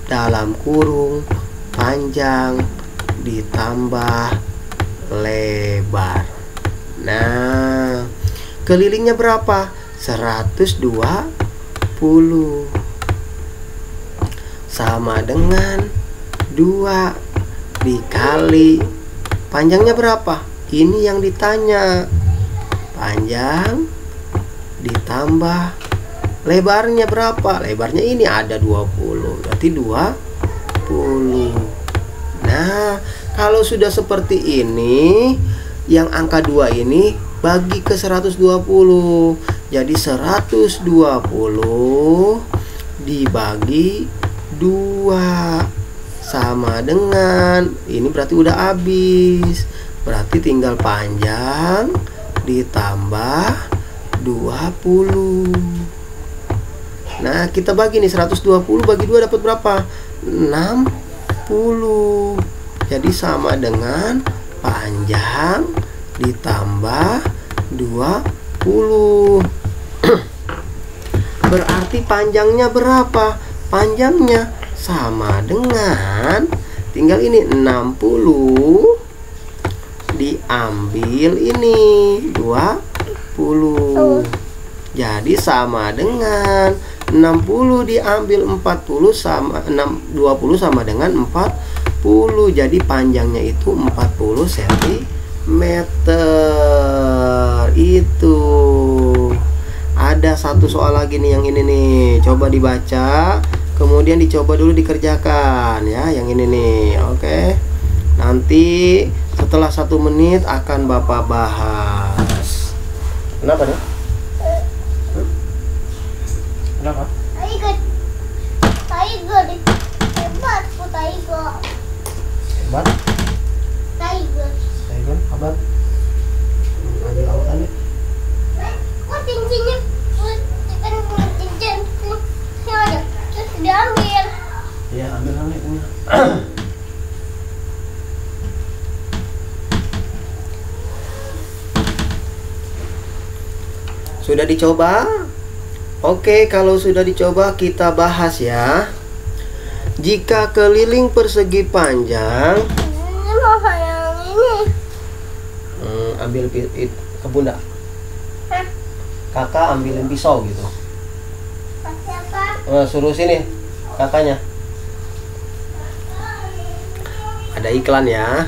dalam kurung panjang ditambah lebar. Nah, kelilingnya berapa? 120 sama dengan 2 dikali panjangnya berapa? Ini yang ditanya. Panjang ditambah lebarnya berapa? Lebarnya ini ada 20, berarti 20. Nah, kalau sudah seperti ini, yang angka 2 ini bagi ke 120. Jadi 120 dibagi 2 sama dengan, ini berarti udah habis. Berarti tinggal panjang ditambah 20. Nah, kita bagi nih, 120 bagi 2 dapat berapa? 60. Jadi sama dengan panjang ditambah 20. Berarti panjangnya berapa? panjangnya sama dengan, tinggal ini 60 diambil ini 20. Jadi sama dengan 60 diambil 40 sama 20 sama dengan 40. Jadi panjangnya itu 40 cm. Itu. Ada satu soal lagi nih, yang ini nih. Coba dibaca, kemudian dicoba dulu dikerjakan ya, yang ini nih. Oke. Nanti setelah 1 menit akan Bapak bahas. Kenapa nih? Kenapa? Tiger. Hebat, Tiger. Hebat? Tiger. Tiger, hebat. Ambil autan deh. Kok cincinnya? Cincin. Ya ada. Terus diambil. Iya, ambil itu. Sudah dicoba? Oke, kalau sudah dicoba kita bahas ya. Jika keliling persegi panjang, Ini mau yang ini. ambil ke bunda. Hah? Kakak ambilin pisau gitu. Pakai apa? Suruh sini kakaknya. Ada iklan ya.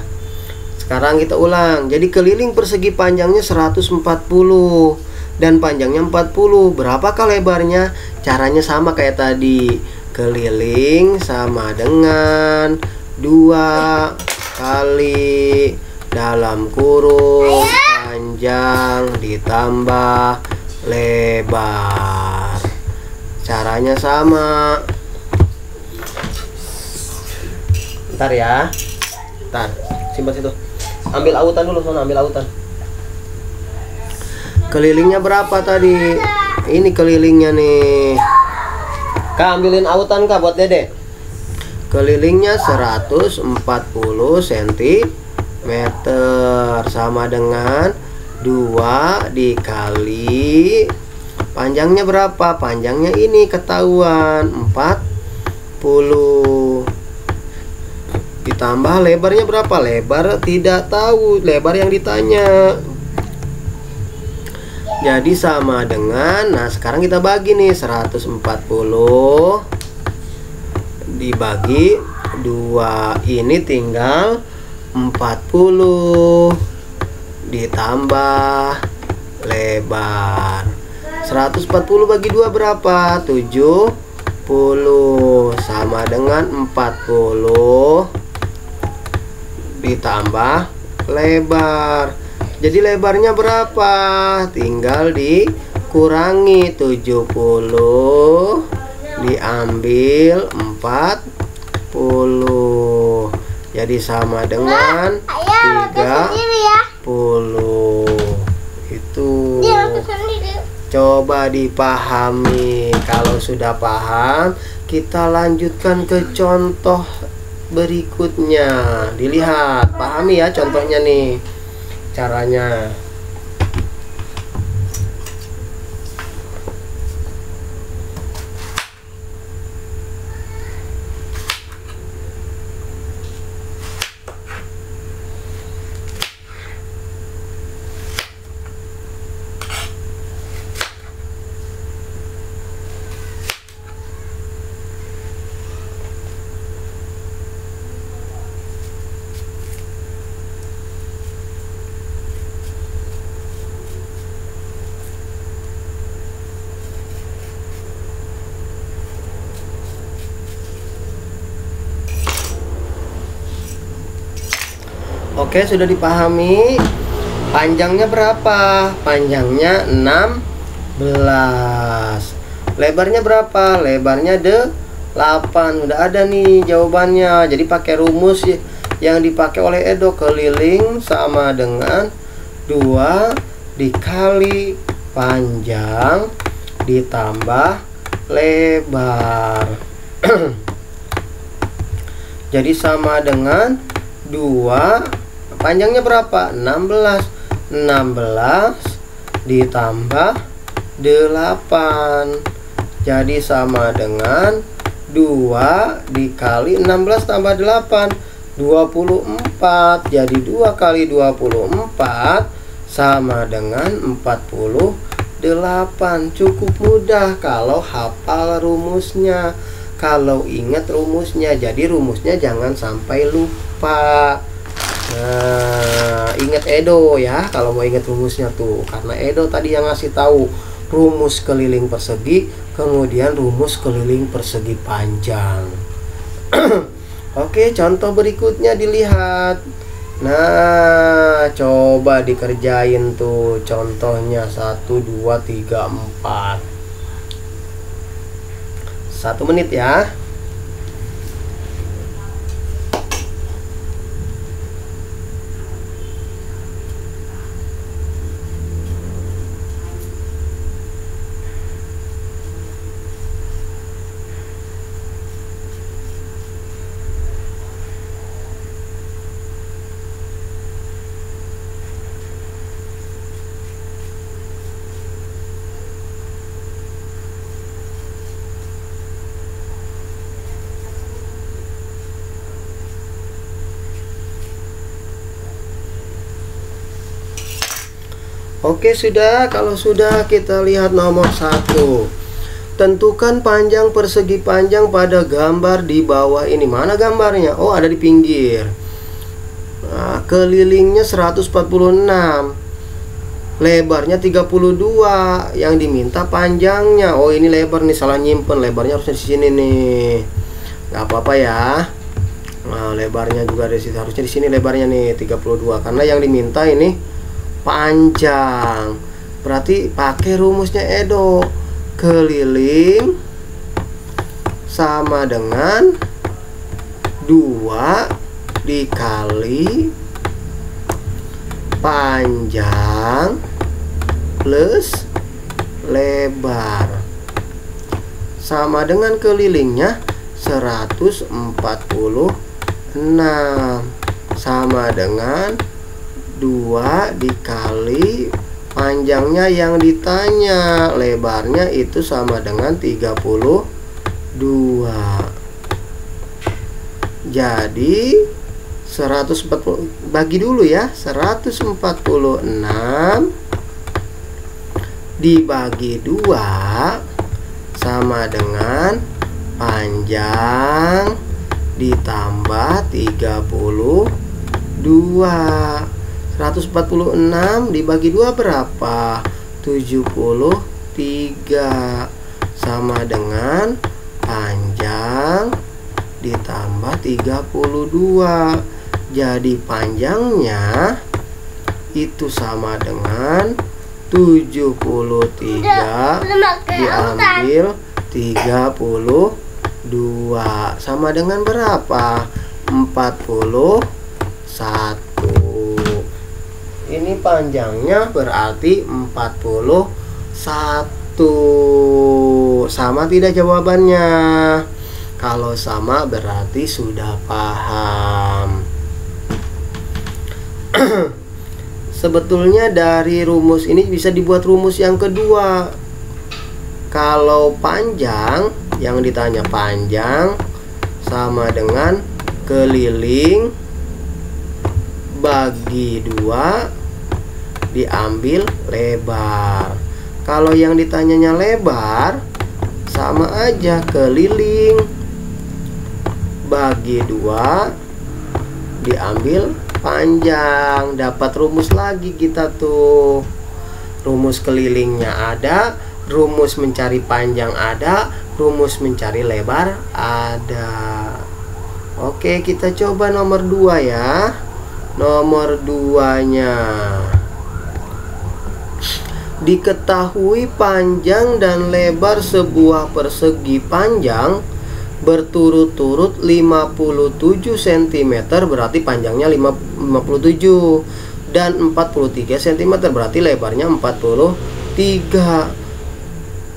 Sekarang kita ulang. Jadi keliling persegi panjangnya 140 dan panjangnya 40. Berapakah lebarnya? Caranya sama kayak tadi. Keliling sama dengan 2 kali dalam kurung panjang ditambah lebar. Caranya sama. Ntar ya. Ntar, simpan situ. Ambil autan dulu, Sona, ambil autan. Kelilingnya berapa tadi? Ini kelilingnya nih. Kak, ambilin autan Kak buat Dede. Kelilingnya 140 cm sama dengan 2 dikali panjangnya berapa? Panjangnya ini ketahuan 40 ditambah lebarnya berapa? Lebar tidak tahu, lebar yang ditanya. Jadi sama dengan, nah sekarang kita bagi nih 140 dibagi 2, ini tinggal 40 ditambah lebar. 140 bagi 2 berapa? 70 sama dengan 40 ditambah lebar. Jadi lebarnya berapa? Tinggal dikurangi 70 diambil 40. Jadi sama dengan 30. Itu. Coba dipahami. Kalau sudah paham, kita lanjutkan ke contoh berikutnya. Dilihat, pahami ya contohnya nih. Caranya. Oke, sudah dipahami. Panjangnya berapa? Panjangnya 16. Lebarnya berapa? Lebarnya 8. Udah ada nih jawabannya. Jadi pakai rumus yang dipakai oleh Edo. Keliling sama dengan 2 dikali panjang ditambah lebar. Jadi sama dengan 2, panjangnya berapa? 16 ditambah 8. Jadi sama dengan 2 dikali 16 tambah 8, 24. Jadi 2 kali 24 sama dengan 48. Cukup mudah kalau hafal rumusnya, kalau ingat rumusnya. Jadi rumusnya jangan sampai lupa. Nah, ingat Edo ya kalau mau ingat rumusnya tuh, karena Edo tadi yang ngasih tahu rumus keliling persegi, kemudian rumus keliling persegi panjang. Oke, contoh berikutnya dilihat. Nah, coba dikerjain tuh contohnya 1, 2, 3, 4. 1 menit ya. Oke, sudah. Kalau sudah, kita lihat nomor 1. Tentukan panjang persegi panjang pada gambar di bawah ini. Mana gambarnya? Oh, ada di pinggir. Nah, kelilingnya 146. Lebarnya 32. Yang diminta panjangnya. Oh, ini lebar nih, salah nyimpen. Lebarnya harusnya di sini nih. Gak apa-apa ya. Nah, lebarnya juga di sini. Harusnya di sini lebarnya nih 32. Karena yang diminta ini panjang. Berarti pakai rumusnya Edo. Keliling sama dengan 2 dikali panjang plus lebar, sama dengan kelilingnya 146, sama dengan 2 dikali panjangnya yang ditanya, lebarnya itu sama dengan 32. Jadi 140, bagi dulu ya, 146 dibagi 2 sama dengan panjang ditambah 32. 146 dibagi 2 berapa? 73, sama dengan panjang ditambah 32. Jadi panjangnya itu sama dengan 73 diambil 32, sama dengan berapa? 41. Ini panjangnya berarti 41. Sama tidak jawabannya? Kalau sama berarti sudah paham. Sebetulnya dari rumus ini bisa dibuat rumus yang kedua. Kalau panjang, yang ditanya panjang sama dengan keliling bagi 2 diambil lebar. Kalau yang ditanyanya lebar, sama aja, keliling bagi 2 diambil panjang. Dapat rumus lagi kita tuh. Rumus kelilingnya ada, rumus mencari panjang ada, rumus mencari lebar ada. Oke, kita coba nomor 2 ya. Nomor 2-nya, diketahui panjang dan lebar sebuah persegi panjang berturut-turut 57 cm, berarti panjangnya 57, dan 43 cm, berarti lebarnya 43.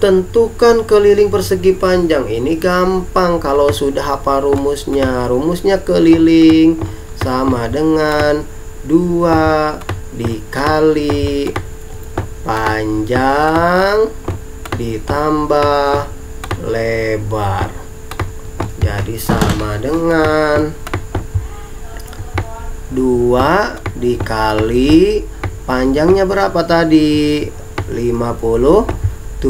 Tentukan keliling persegi panjang. Ini gampang kalau sudah hafal rumusnya. Rumusnya keliling sama dengan 2 dikali panjang ditambah lebar. Jadi sama dengan 2 dikali panjangnya berapa tadi? 57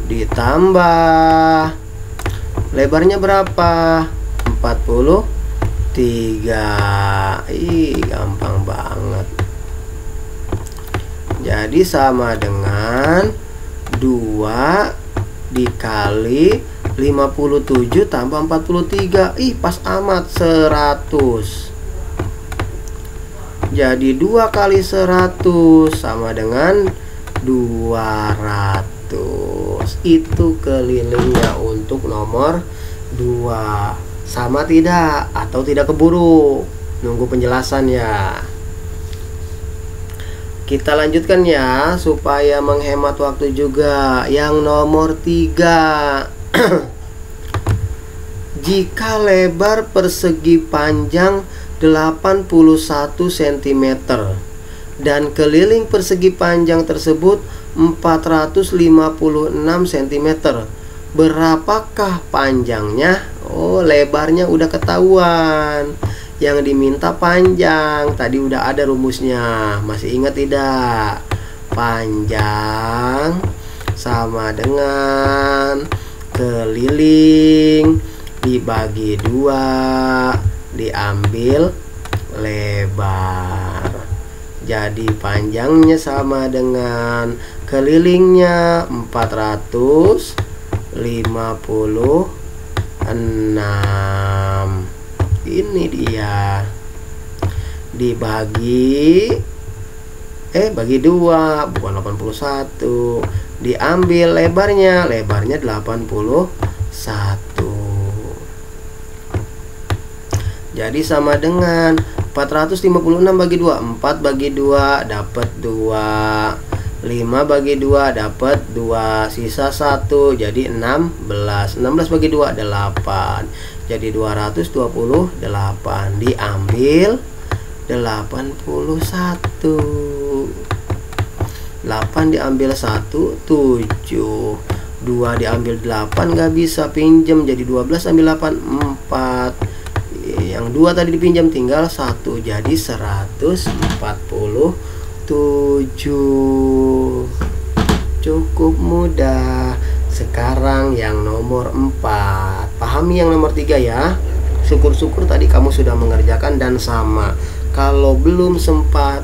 ditambah lebarnya berapa? 43. Ih, gampang banget. Jadi sama dengan 2 dikali 57 tambah 43. Ih, pas amat, 100. Jadi 2 kali 100 sama dengan 200. Itu kelilingnya untuk nomor 2. Sama tidak? Atau tidak keburu? Nunggu penjelasan ya. Kita lanjutkan ya, supaya menghemat waktu juga. Yang nomor 3. Jika lebar persegi panjang 81 cm dan keliling persegi panjang tersebut 456 cm, berapakah panjangnya? Oh, lebarnya udah ketahuan. Yang diminta panjang, tadi udah ada rumusnya. Masih ingat tidak? Panjang sama dengan keliling dibagi 2 diambil lebar. Jadi panjangnya sama dengan kelilingnya 456. Ini dia. Dibagi bagi 2, bukan 81. Diambil lebarnya 81. Jadi sama dengan 456 bagi 2, 4 bagi 2 dapat 2. 5 bagi 2 dapat 2, sisa 1, jadi 16. 16 bagi 2 8. Jadi 228 diambil 81. 8 diambil 1 7. 2 diambil 8 nggak bisa, pinjam, jadi 12 ambil 8 4. Yang 2 tadi dipinjam tinggal 1, jadi 147. Cukup mudah. Sekarang yang nomor 4. Pahami yang nomor 3 ya. Syukur-syukur tadi kamu sudah mengerjakan dan sama. Kalau belum sempat,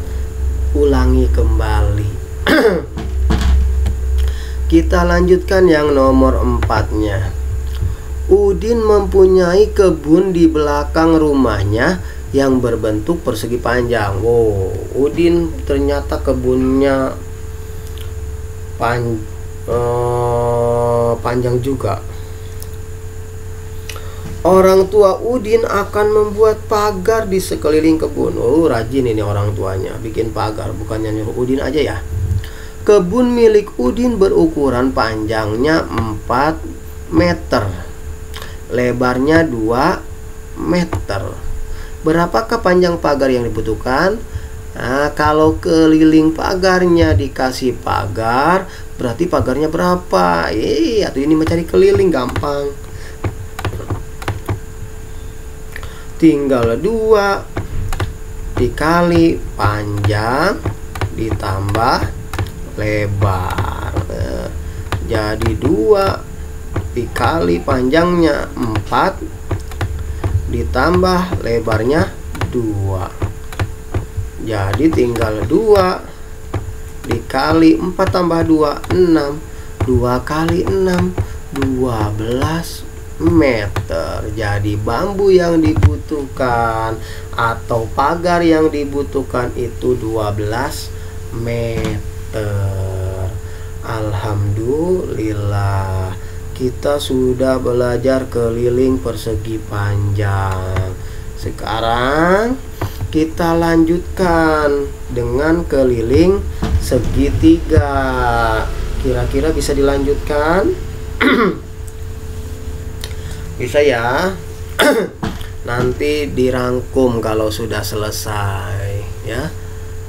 ulangi kembali. Kita lanjutkan yang nomor 4-nya. Udin mempunyai kebun di belakang rumahnya yang berbentuk persegi panjang. Wow, Udin ternyata kebunnya panjang juga. Orang tua Udin akan membuat pagar di sekeliling kebun. Oh, rajin ini orang tuanya, bikin pagar, bukannya nyuruh Udin aja ya. Kebun milik Udin berukuran panjangnya 4 meter, lebarnya 2 meter. Berapakah panjang pagar yang dibutuhkan? Nah, kalau keliling pagarnya dikasih pagar, berarti pagarnya berapa? Atau ini mencari keliling gampang. Tinggal 2 dikali panjang ditambah lebar. Jadi 2 dikali panjangnya 4 ditambah lebarnya 2. Jadi tinggal 2 dikali 4 tambah 2 6. 2 kali 6 12 meter. Jadi bambu yang dibutuhkan atau pagar yang dibutuhkan itu 12 meter. Alhamdulillah, kita sudah belajar keliling persegi panjang. Sekarang kita lanjutkan dengan keliling segitiga. Kira-kira bisa dilanjutkan? Bisa ya. Nanti dirangkum kalau sudah selesai ya.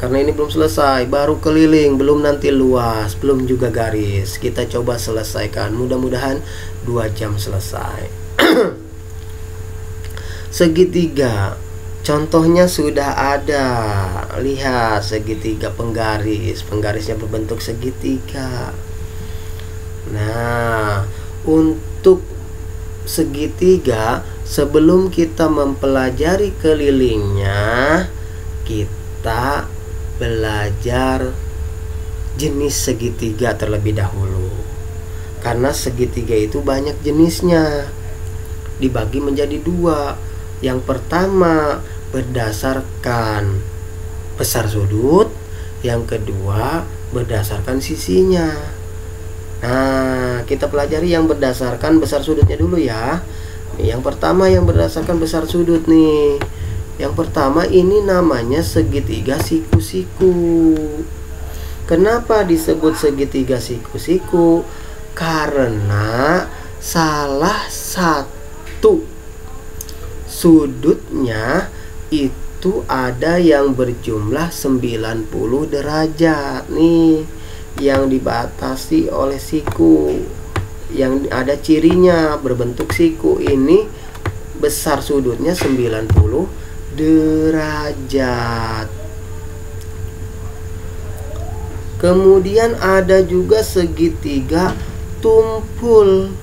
Karena ini belum selesai, baru keliling, belum nanti luas, belum juga garis. Kita coba selesaikan, mudah-mudahan 2 jam selesai. Segitiga, contohnya sudah ada. Lihat segitiga penggaris, penggarisnya berbentuk segitiga. Nah, untuk segitiga, sebelum kita mempelajari kelilingnya, kita belajar jenis segitiga terlebih dahulu. Karena segitiga itu banyak jenisnya, dibagi menjadi 2. Yang pertama berdasarkan besar sudut, yang kedua berdasarkan sisinya. Nah, kita pelajari yang berdasarkan besar sudutnya dulu ya. Yang pertama yang berdasarkan besar sudut nih. Yang pertama ini namanya segitiga siku-siku. Kenapa disebut segitiga siku-siku? Karena salah satu sudutnya itu ada yang berjumlah 90 derajat nih, yang dibatasi oleh siku, yang ada cirinya berbentuk siku. Ini besar sudutnya 90 derajat. Kemudian ada juga segitiga tumpul.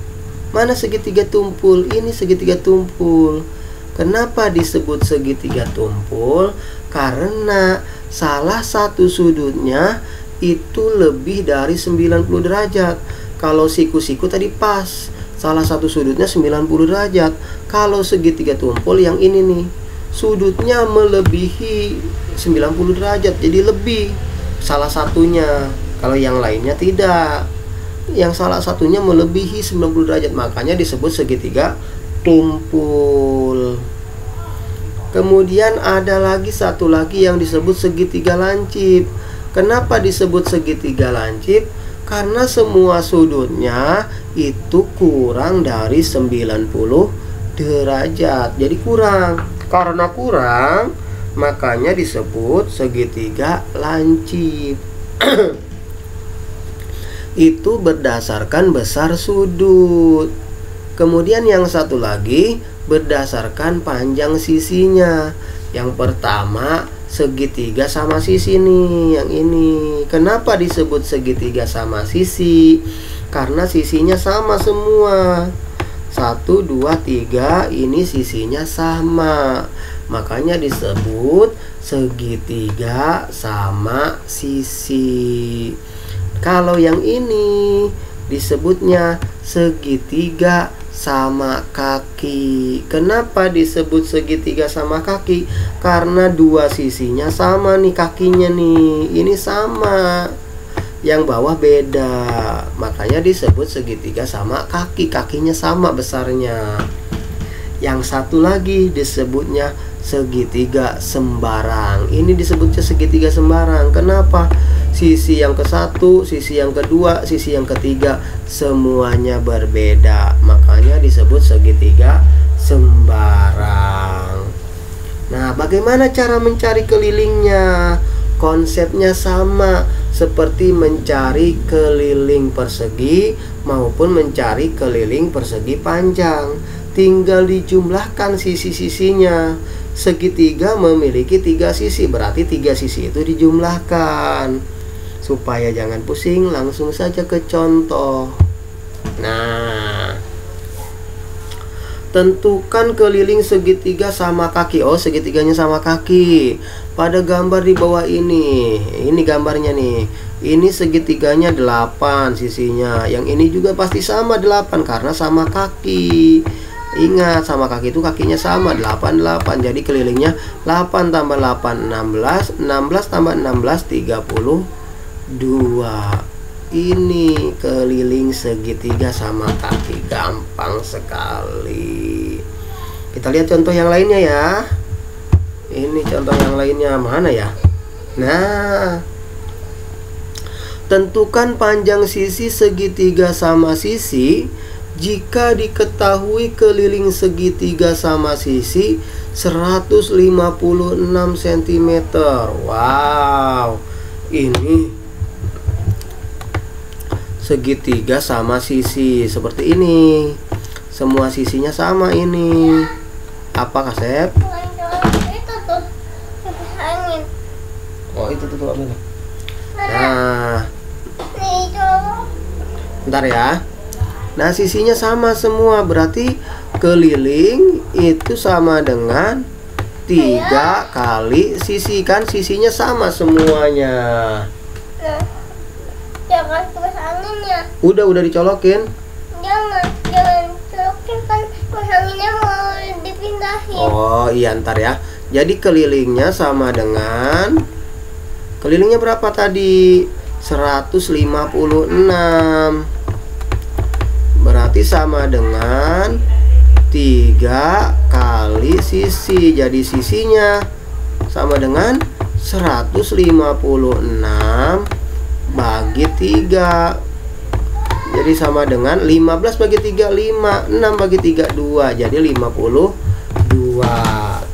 Mana segitiga tumpul? Ini segitiga tumpul. Kenapa disebut segitiga tumpul? Karena salah satu sudutnya itu lebih dari 90 derajat. Kalau siku-siku tadi pas, salah satu sudutnya 90 derajat. Kalau segitiga tumpul yang ini nih, sudutnya melebihi 90 derajat, jadi lebih salah satunya. Kalau yang lainnya tidak, yang salah satunya melebihi 90 derajat, makanya disebut segitiga tumpul. Kemudian ada lagi satu lagi yang disebut segitiga lancip. Kenapa disebut segitiga lancip? Karena semua sudutnya itu kurang dari 90 derajat, jadi kurang. Karena kurang, makanya disebut segitiga lancip. Itu berdasarkan besar sudut. Kemudian yang satu lagi berdasarkan panjang sisinya. Yang pertama segitiga sama sisi nih, yang ini. Kenapa disebut segitiga sama sisi? Karena sisinya sama semua. 1, 2, 3, ini sisinya sama, makanya disebut segitiga sama sisi. Kalau yang ini disebutnya segitiga sama kaki. Kenapa disebut segitiga sama kaki? Karena 2 sisinya sama nih, kakinya nih, ini sama, yang bawah beda, makanya disebut segitiga sama kaki, kakinya sama besarnya. Yang satu lagi disebutnya segitiga sembarang. Ini disebutnya segitiga sembarang. Kenapa? Sisi yang ke-1, sisi yang kedua, sisi yang ketiga semuanya berbeda, makanya disebut segitiga sembarang. Nah, bagaimana cara mencari kelilingnya? Konsepnya sama seperti mencari keliling persegi maupun mencari keliling persegi panjang. Tinggal dijumlahkan sisi-sisinya. Segitiga memiliki 3 sisi, berarti 3 sisi itu dijumlahkan. Supaya jangan pusing, langsung saja ke contoh. Nah, tentukan keliling segitiga sama kaki. Oh, segitiganya sama kaki. Pada gambar di bawah ini gambarnya nih. Ini segitiganya 8 sisinya. Yang ini juga pasti sama 8 karena sama kaki. Ingat, sama kaki itu kakinya sama, 8 jadi kelilingnya 8 tambah 8 16, 16 tambah 16 32. Ini keliling segitiga sama kaki, gampang sekali. Kita lihat contoh yang lainnya ya. Ini contoh yang lainnya mana ya? Nah, tentukan panjang sisi segitiga sama sisi jika diketahui keliling segitiga sama sisi 156 cm. Wow, ini segitiga sama sisi seperti ini. Semua sisinya sama ini. Apa Kasep? Itu tuh kipas angin. Oh, itu tuh ambil. Nah, Nih coba. bentar ya. Nah, sisinya sama semua, berarti keliling itu sama dengan 3 kali sisi, kan sisinya sama semuanya. Nah, jangan kipas anginnya. Udah dicolokin. Jangan colokin, kan kipas anginnya mau dipindahin. Oh iya, ntar ya. Jadi kelilingnya sama dengan, kelilingnya berapa tadi? 156. Berarti sama dengan 3 kali sisi. Jadi sisinya sama dengan 156 bagi 3. Jadi sama dengan 15 bagi 3, 5. 6 bagi 3, 2. Jadi 52.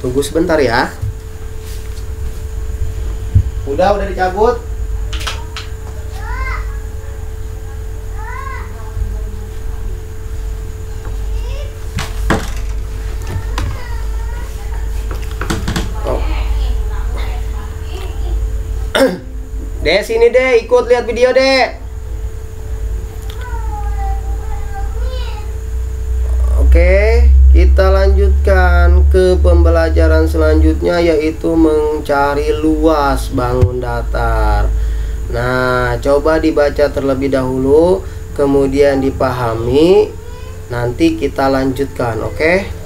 Tunggu sebentar ya. Udah dicabut. Dek, sini deh, ikut lihat video dek. Oke, kita lanjutkan ke pembelajaran selanjutnya, yaitu mencari luas bangun datar. Nah, coba dibaca terlebih dahulu, kemudian dipahami, nanti kita lanjutkan, oke?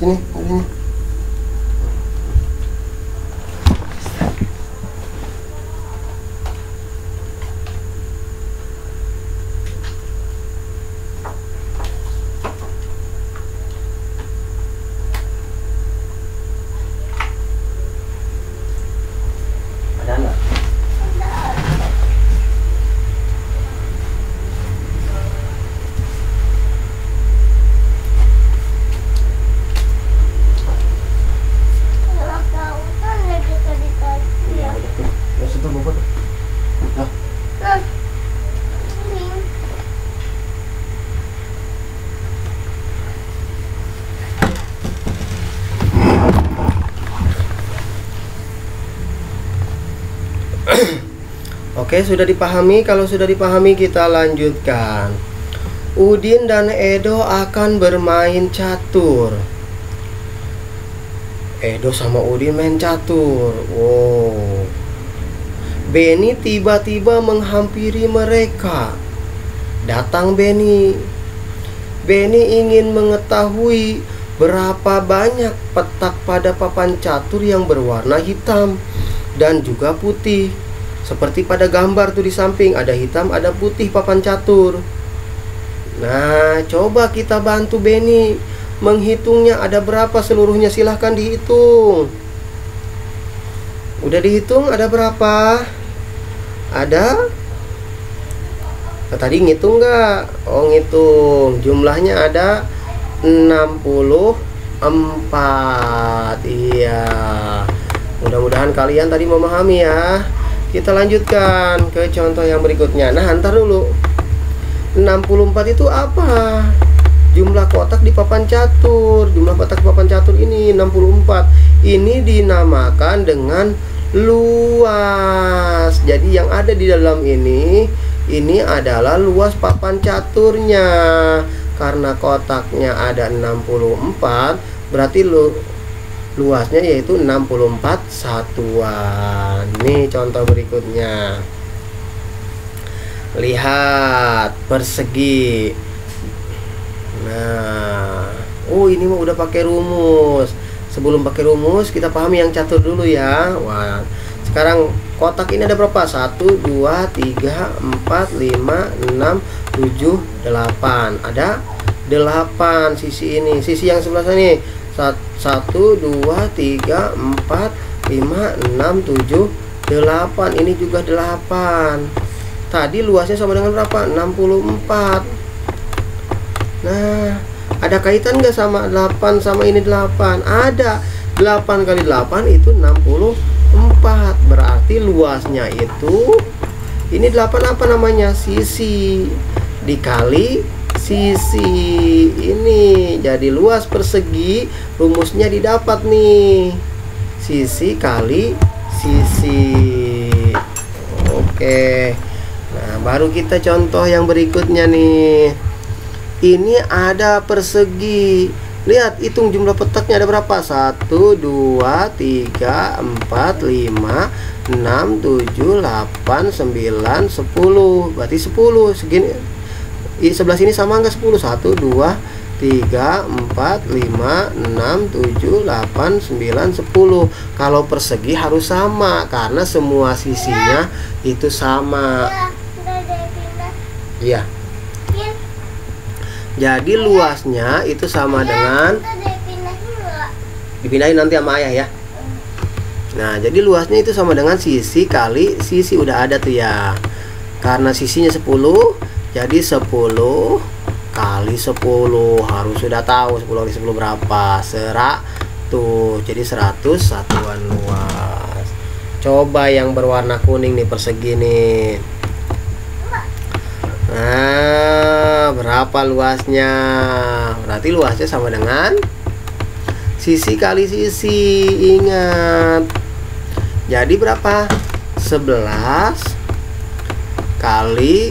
Sini, sini. Ada nggak? Oke, sudah dipahami? Kalau sudah dipahami, kita lanjutkan. Udin dan Edo akan bermain catur. Edo sama Udin main catur. Wow. Benny tiba-tiba menghampiri mereka. Datang Benny. Benny ingin mengetahui berapa banyak petak pada papan catur yang berwarna hitam dan juga putih. Seperti pada gambar tuh di samping, ada hitam, ada putih papan catur. Nah, coba kita bantu Benny menghitungnya, ada berapa seluruhnya, silahkan dihitung. Udah dihitung ada berapa? Ada? Nah, tadi ngitung nggak? Oh, ngitung. Jumlahnya ada 64. Iya. Mudah-mudahan kalian tadi memahami ya. Kita lanjutkan ke contoh yang berikutnya. Nah, ntar dulu. 64 itu apa? Jumlah kotak di papan catur. Jumlah kotak di papan catur ini 64. Ini dinamakan dengan luas. Jadi yang ada di dalam ini adalah luas papan caturnya. Karena kotaknya ada 64, berarti luasnya yaitu 64 satuan. Nih contoh berikutnya. Lihat persegi. Nah, Oh, ini mah udah pakai rumus. Sebelum pakai rumus, kita pahami yang catur dulu ya. Wah, sekarang kotak ini ada berapa? 1, 2, 3, 4, 5, 6, 7, 8. Ada 8 sisi ini. Sisi yang sebelah sana nih. 1, 2, 3, 4, 5, 6, 7, 8. Ini juga 8. Tadi luasnya sama dengan berapa? 64. Nah, ada kaitan nggak sama 8 sama ini 8? Ada. 8 kali 8 itu 64. Berarti luasnya itu ini 8 apa namanya? Sisi dikali sisi ini. Jadi luas persegi rumusnya didapat nih. Sisi kali sisi. Oke. Nah, baru kita contoh yang berikutnya nih. Ini ada persegi. Lihat, hitung jumlah petaknya ada berapa? 1, 2, 3, 4, 5, 6, 7, 8, 9, 10. Berarti 10. Segini. Sebelah sini sama enggak 10? 1, 2, 3, 4, 5, 6, 7, 8, 9, 10. Kalau persegi harus sama karena semua sisinya itu sama. Iya. Jadi luasnya itu sama dengan, dipindahin nanti sama ayah ya. Nah, jadi luasnya itu sama dengan sisi kali sisi, udah ada tuh ya. Karena sisinya 10, jadi 10 kali 10, harus sudah tahu 10 kali 10 berapa? 100. Jadi 100 satuan luas. Coba yang berwarna kuning nih, persegi nih. Nah, berapa luasnya? Berarti luasnya sama dengan sisi kali sisi. Ingat. Jadi berapa? 11 kali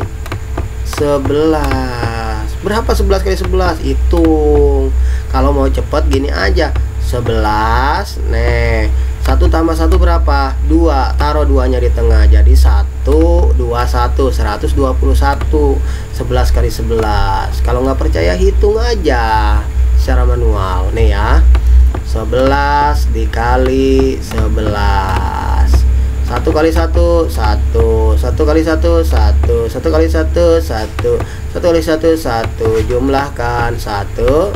11. Berapa 11 kali 11? Hitung. Kalau mau cepet gini aja. 11. Nih, 1 tambah 1 berapa? 2. Taruh 2-nya di tengah. Jadi 1, 2, 1. 121. 11 kali 11. Kalau nggak percaya hitung aja secara manual. Nih ya. 11 dikali 11. 1 kali 1, 1. 1 kali 1, 1. 1 kali 1, 1. 1 kali 1, 1. Jumlahkan 1,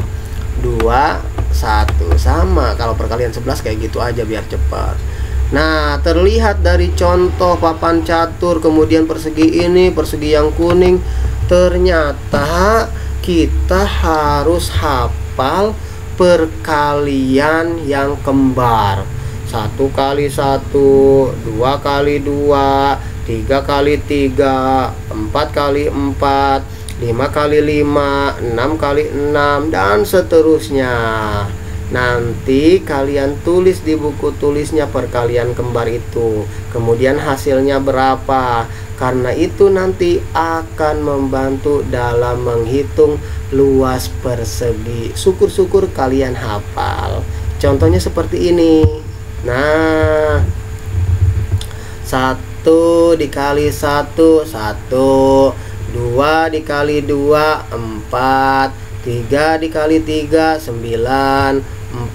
2, 1. Sama kalau perkalian 11 kayak gitu aja biar cepat. Nah, terlihat dari contoh papan catur, kemudian persegi ini, persegi yang kuning, ternyata kita harus hafal perkalian yang kembar. 1 kali 1, 2 kali 2, 3 kali 3, 4 kali 4, 5 kali 5, 6 kali 6, dan seterusnya. Nanti kalian tulis di buku tulisnya perkalian kembar itu, kemudian hasilnya berapa. Karena itu nanti akan membantu dalam menghitung luas persegi. Syukur-syukur kalian hafal. Contohnya seperti ini. Nah, 1 dikali 1, 1. 2 dikali 2, 4. 3 dikali 3, 9.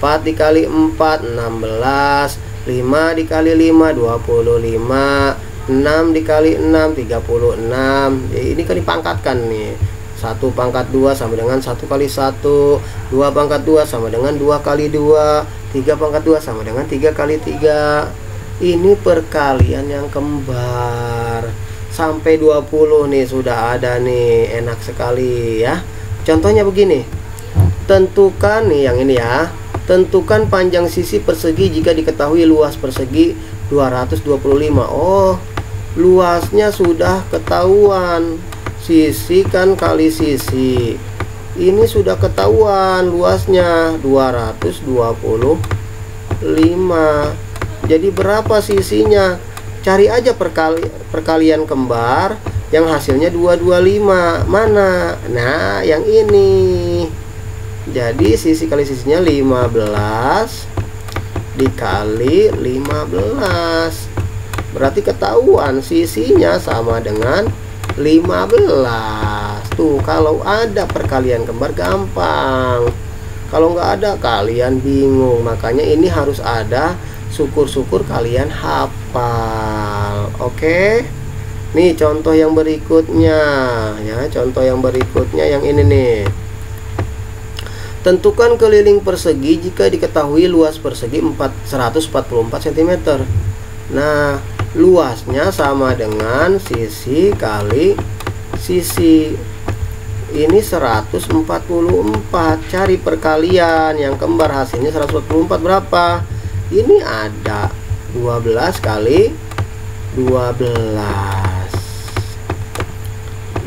4 dikali 4, 16. 5 dikali 5, 25. 6 dikali 6, 36. Ini kan dipangkatkan nih. 1 pangkat 2 sama dengan 1 kali 1. 2 pangkat 2 sama dengan 2 kali 2. 3 pangkat 2 sama dengan 3 kali 3. Ini perkalian yang kembar. Sampai 20 nih sudah ada nih. Enak sekali ya. Contohnya begini. Tentukan nih yang ini ya. Tentukan panjang sisi persegi jika diketahui luas persegi 225. Oh, luasnya sudah ketahuan. Sisi kan kali sisi. Ini sudah ketahuan luasnya 225. Jadi berapa sisinya? Cari aja perkalian kembar yang hasilnya 225. Mana? Nah, yang ini. Jadi sisi kali sisinya 15 dikali 15. Berarti ketahuan sisinya sama dengan 15. Tuh, kalau ada perkalian kembar gampang. Kalau nggak ada kalian bingung. Makanya ini harus ada, syukur-syukur kalian hafal. Oke. Nih contoh yang berikutnya ya, contoh yang berikutnya yang ini nih. Tentukan keliling persegi jika diketahui luas persegi 144 cm. Nah, luasnya sama dengan sisi kali sisi. Ini 144. Cari perkalian yang kembar, hasilnya 144 berapa? Ini ada 12 kali 12.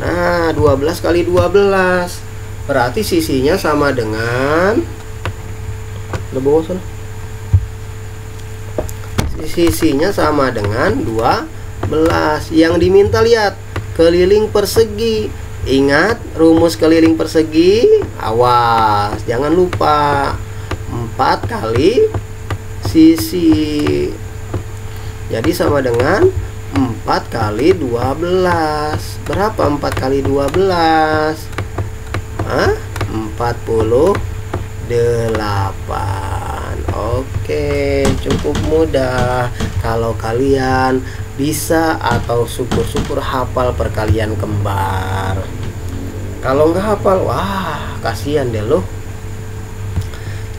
Nah, 12 kali 12 berarti sisinya sama dengan sisinya sama dengan 12. Yang diminta lihat keliling persegi. Ingat rumus keliling persegi, awas jangan lupa 4 kali sisi. Jadi sama dengan 4 kali 12. Berapa 4 kali 12? 48. Oke, cukup mudah. Kalau kalian bisa atau syukur-syukur hafal perkalian kembar. Kalau nggak hafal, wah kasihan deh loh.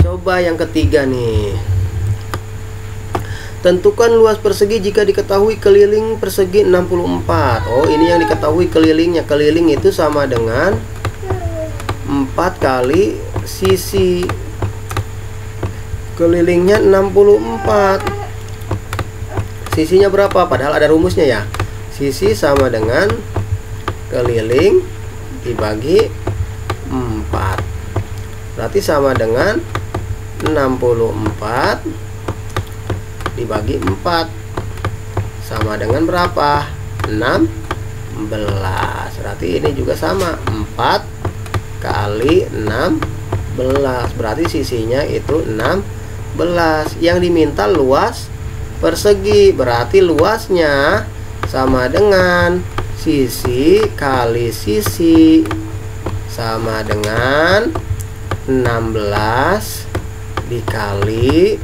Coba yang ketiga nih. Tentukan luas persegi jika diketahui keliling persegi 64. Oh, ini yang diketahui kelilingnya. Keliling itu sama dengan 4 kali sisi. Kelilingnya 64. Sisinya berapa? Padahal ada rumusnya ya. Sisi sama dengan keliling dibagi 4. Berarti sama dengan 64 dibagi 4 sama dengan berapa? 16. Berarti ini juga sama, 4 kali 16. Berarti sisinya itu 16. Yang diminta luas persegi, berarti luasnya sama dengan sisi kali sisi, sama dengan 16 dikali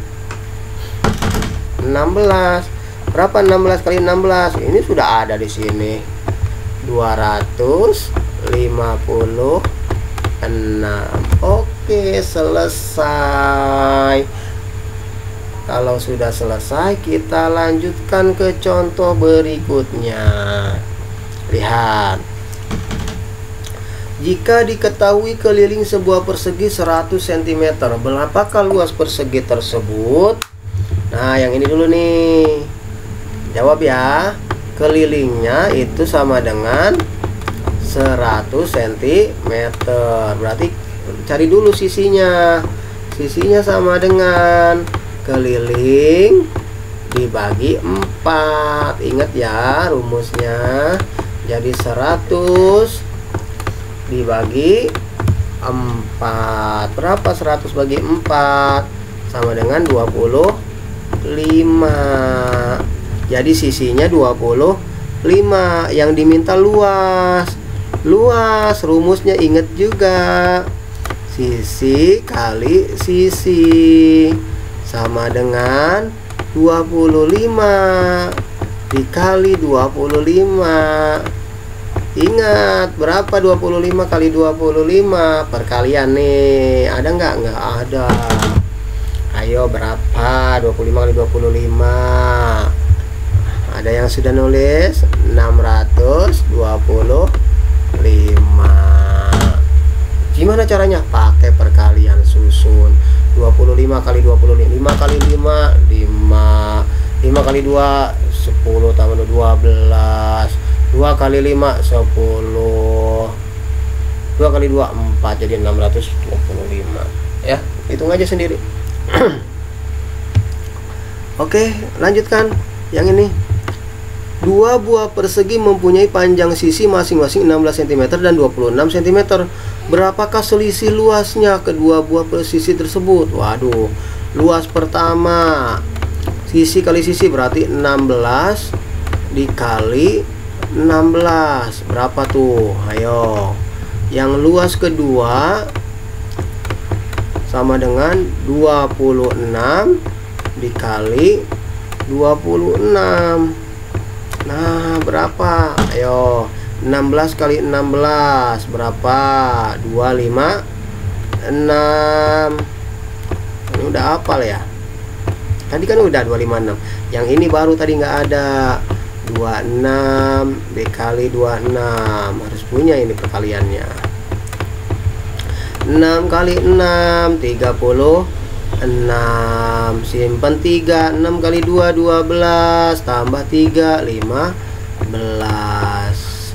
16. Berapa 16 kali 16? Ini sudah ada di sini. 256. Oke, selesai. Kalau sudah selesai, kita lanjutkan ke contoh berikutnya. Lihat. Jika diketahui keliling sebuah persegi 100 cm, berapakah luas persegi tersebut? Nah, yang ini dulu nih. Jawab ya. Kelilingnya itu sama dengan 100 cm. Berarti cari dulu sisinya. Sisinya sama dengan keliling dibagi 4. Ingat ya rumusnya. Jadi 100 dibagi 4. Berapa 100 bagi 4? Sama dengan 25. Jadi sisinya 25. Yang diminta luas. Luas rumusnya ingat juga. Sisi kali sisi sama dengan 25 dikali 25. Ingat berapa 25 kali 25? Perkalian nih. Ada nggak? Nggak ada. Ayo berapa 25 kali 25? Ada yang sudah nulis? 625. Gimana caranya? Pakai perkalian susun. 25 kali 25, 5 kali 5, 5 kali 2, 10 tambah 12, 2 kali 5, 10, 2 kali 2, 4, jadi 625 ya, hitung aja sendiri. Oke, lanjutkan yang ini. Dua buah persegi mempunyai panjang sisi masing-masing 16 cm dan 26 cm. Berapakah selisih luasnya kedua buah persegi tersebut? Waduh, luas pertama sisi kali sisi berarti 16 dikali 16. Berapa tuh? Ayo. Yang luas kedua sama dengan 26 dikali 26. Nah, berapa? Ayo, 16 kali 16 berapa? 256. Ini udah hafal ya? Tadi kan udah 256. Yang ini baru tadi nggak ada. 26 dikali 26. Harus punya ini perkaliannya. 6 kali 6 36. Simpen 3. 6 kali 2 12. Tambah 3 15.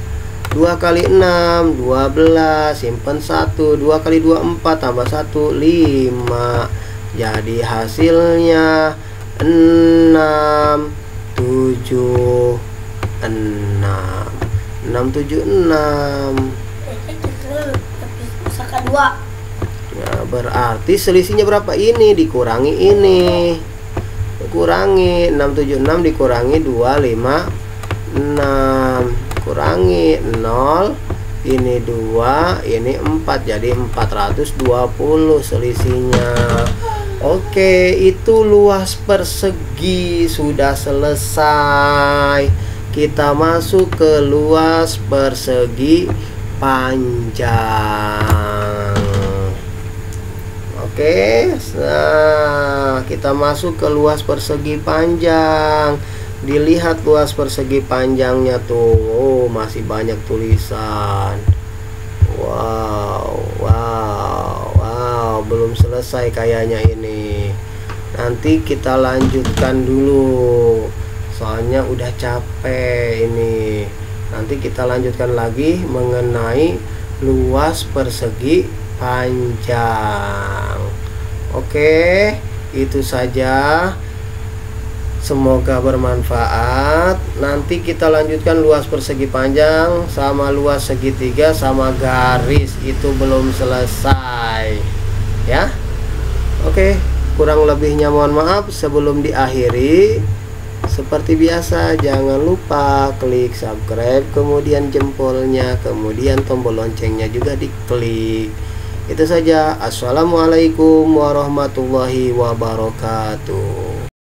2 kali 6 12. Simpen 1. 2 kali 2 4. Tambah 1 5. Jadi hasilnya 6 7 6 676. Misalkan 2. Nah, berarti selisihnya berapa? Ini dikurangi ini. Kurangi 676 dikurangi 256. Kurangi 0. Ini 2, ini 4. Jadi 420 selisihnya. Oke, itu luas persegi sudah selesai. Kita masuk ke luas persegi panjang. Oke, nah kita masuk ke luas persegi panjang. Dilihat luas persegi panjangnya tuh. Oh, masih banyak tulisan. Wow, wow, wow, belum selesai kayaknya ini. Nanti kita lanjutkan dulu. Soalnya udah capek ini. Nanti kita lanjutkan lagi mengenai luas persegi panjang. Oke, itu saja. Semoga bermanfaat. Nanti kita lanjutkan luas persegi panjang sama luas segitiga sama garis. Itu belum selesai. Ya. Oke, kurang lebihnya mohon maaf. Sebelum diakhiri, seperti biasa jangan lupa klik subscribe, kemudian jempolnya, kemudian tombol loncengnya juga diklik. Itu saja. Assalamualaikum warahmatullahi wabarakatuh.